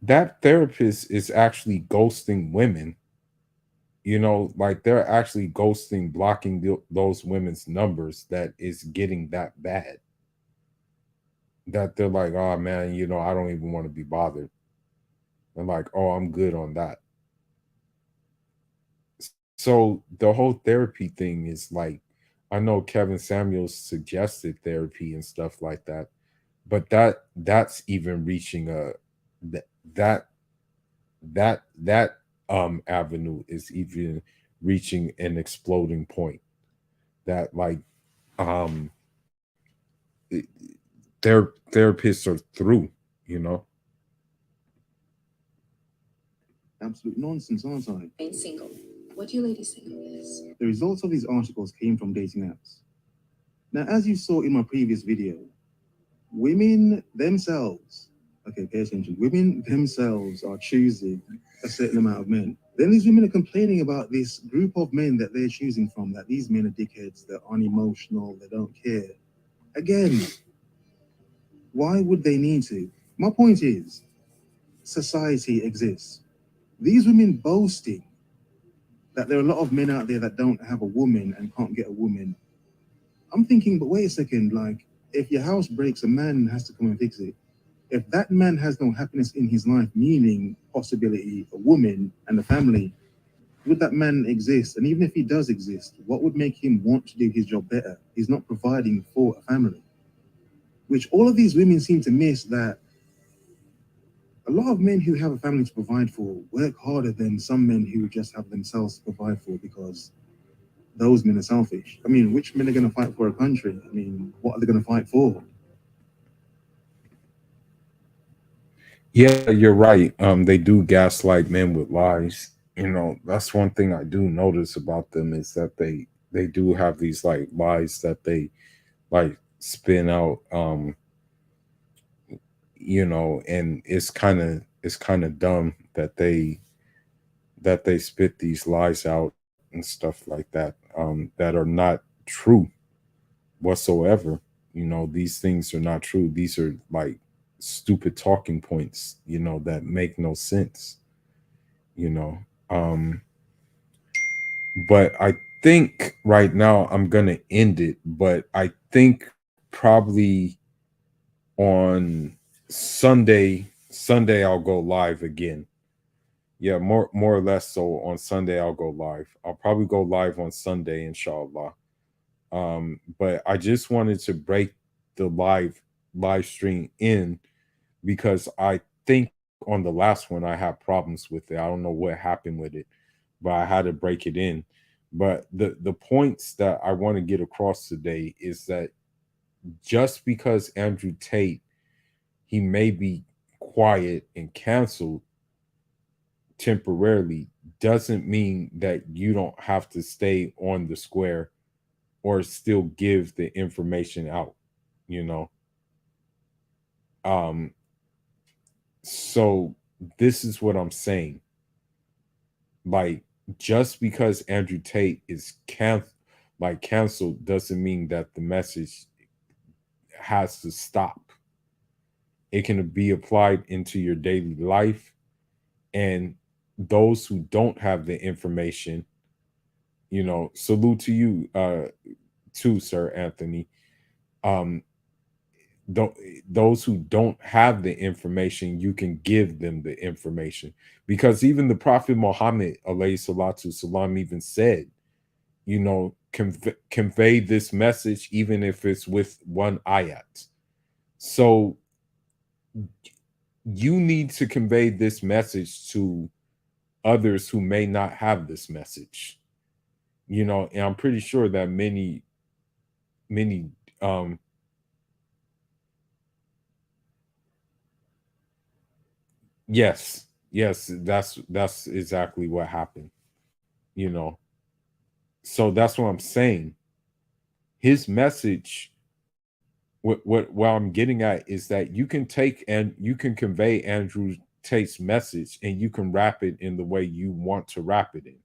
That therapist is actually ghosting women. You know, like they're actually ghosting, blocking those women's numbers that is getting that bad. That they're like, oh man, you know, I don't even want to be bothered. And like, oh, I'm good on that. So the whole therapy thing is like, I know Kevin Samuels suggested therapy and stuff like that, but that's even reaching a that that that avenue is even reaching an exploding point. That like um their therapists are through, you know. Absolute nonsense, aren't I? Ain't single. What do you ladies think of this? The results of these articles came from dating apps. Now, as you saw in my previous video, women themselves, okay, pay attention, women themselves are choosing a certain amount of men. Then these women are complaining about this group of men that they're choosing from, that these men are dickheads, they're unemotional, they don't care. Again, why would they need to? My point is, society exists. These women boasting that there are a lot of men out there that don't have a woman and can't get a woman. I'm thinking, but wait a second, like, if your house breaks, a man has to come and fix it. If that man has no happiness in his life, meaning possibility, a woman and a family, would that man exist? And even if he does exist, what would make him want to do his job better? He's not providing for a family. Which all of these women seem to miss, that a lot of men who have a family to provide for work harder than some men who just have themselves to provide for, because those men are selfish. I mean, which men are going to fight for a country? I mean, what are they going to fight for? Yeah, you're right. They do gaslight men with lies. You know, that's one thing I do notice about them is that they do have these like lies that they like spin out. You know, and it's kind of dumb that they spit these lies out and stuff like that, that are not true whatsoever. You know, these things are not true. These are like stupid talking points, you know, that make no sense, you know. Um, but I think right now I'm gonna end it, but I think probably on Sunday I'll go live again. Yeah, more or less so on Sunday I'll go live. I'll probably go live on Sunday, inshallah. But I just wanted to break the live stream in because I think on the last one I had problems with it. I don't know what happened with it, but I had to break it in. But the points that I want to get across today is that just because Andrew Tate, he may be quiet and canceled temporarily, doesn't mean that you don't have to stay on the square or still give the information out, you know. um so this is what I'm saying. Like, just because Andrew Tate is canceled doesn't mean that the message has to stop. It can be applied into your daily life, and those who don't have the information, you know, salute to you, too, Sir Anthony. um those who don't have the information, you can give them the information, because even the Prophet Muhammad alayhi salatu salam even said, you know, convey this message even if it's with one ayat. So you need to convey this message to others who may not have this message, you know. And I'm pretty sure that many yes, that's exactly what happened, you know. So that's what I'm saying. His message, what I'm getting at is that you can take and you can convey Andrew Tate's message and you can wrap it in the way you want to wrap it in.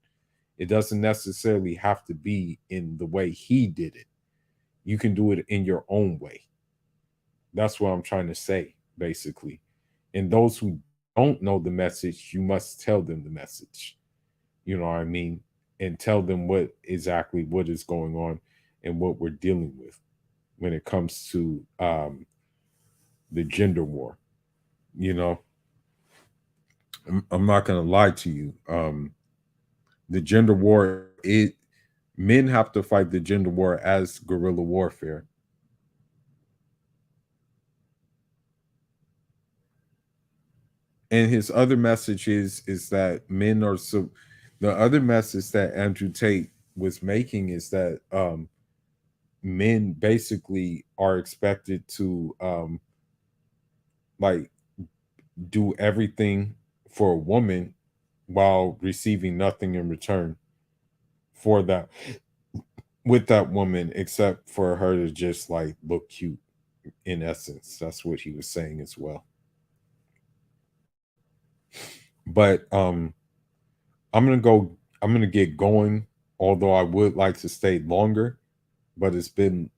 It doesn't necessarily have to be in the way he did it. You can do it in your own way. That's what I'm trying to say, basically. And those who don't know the message, you must tell them the message. You know what I mean? and tell them what is going on and what we're dealing with when it comes to the gender war. You know, I'm not going to lie to you. The gender war, men have to fight the gender war as guerrilla warfare. And his other message is that men are so. The other message that Andrew Tate was making is that men basically are expected to like do everything for a woman while receiving nothing in return for that with that woman, except for her to just like look cute. In essence, that's what he was saying as well. But I'm gonna get going, although I would like to stay longer, but it's been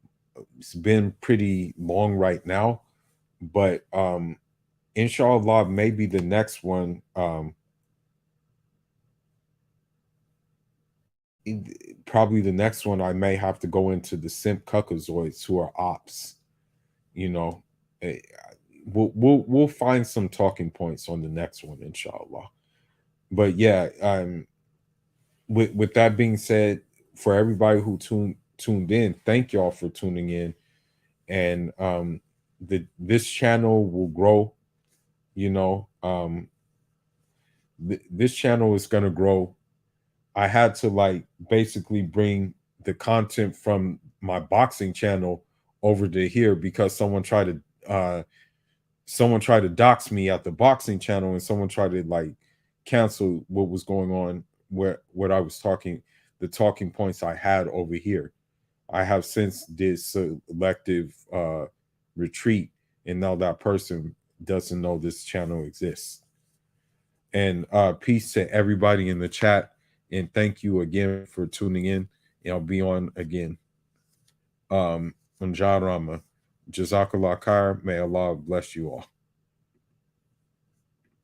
pretty long right now. But inshallah, maybe the next one, probably the next one, I may have to go into the simp cuckozoids who are ops. You know, we'll find some talking points on the next one, inshallah. But yeah, with that being said, for everybody who tuned in, thank y'all for tuning in. And this channel will grow. You know, this channel is gonna grow. I had to like basically bring the content from my boxing channel over to here because someone tried to dox me at the boxing channel, and someone tried to like cancel what was going on, what I was talking, the talking points I had over here. I have since did selective retreat, and now that person doesn't know this channel exists. And peace to everybody in the chat, and thank you again for tuning in. And I'll be on again. Anjarama, Jazakallah khair. May Allah bless you all.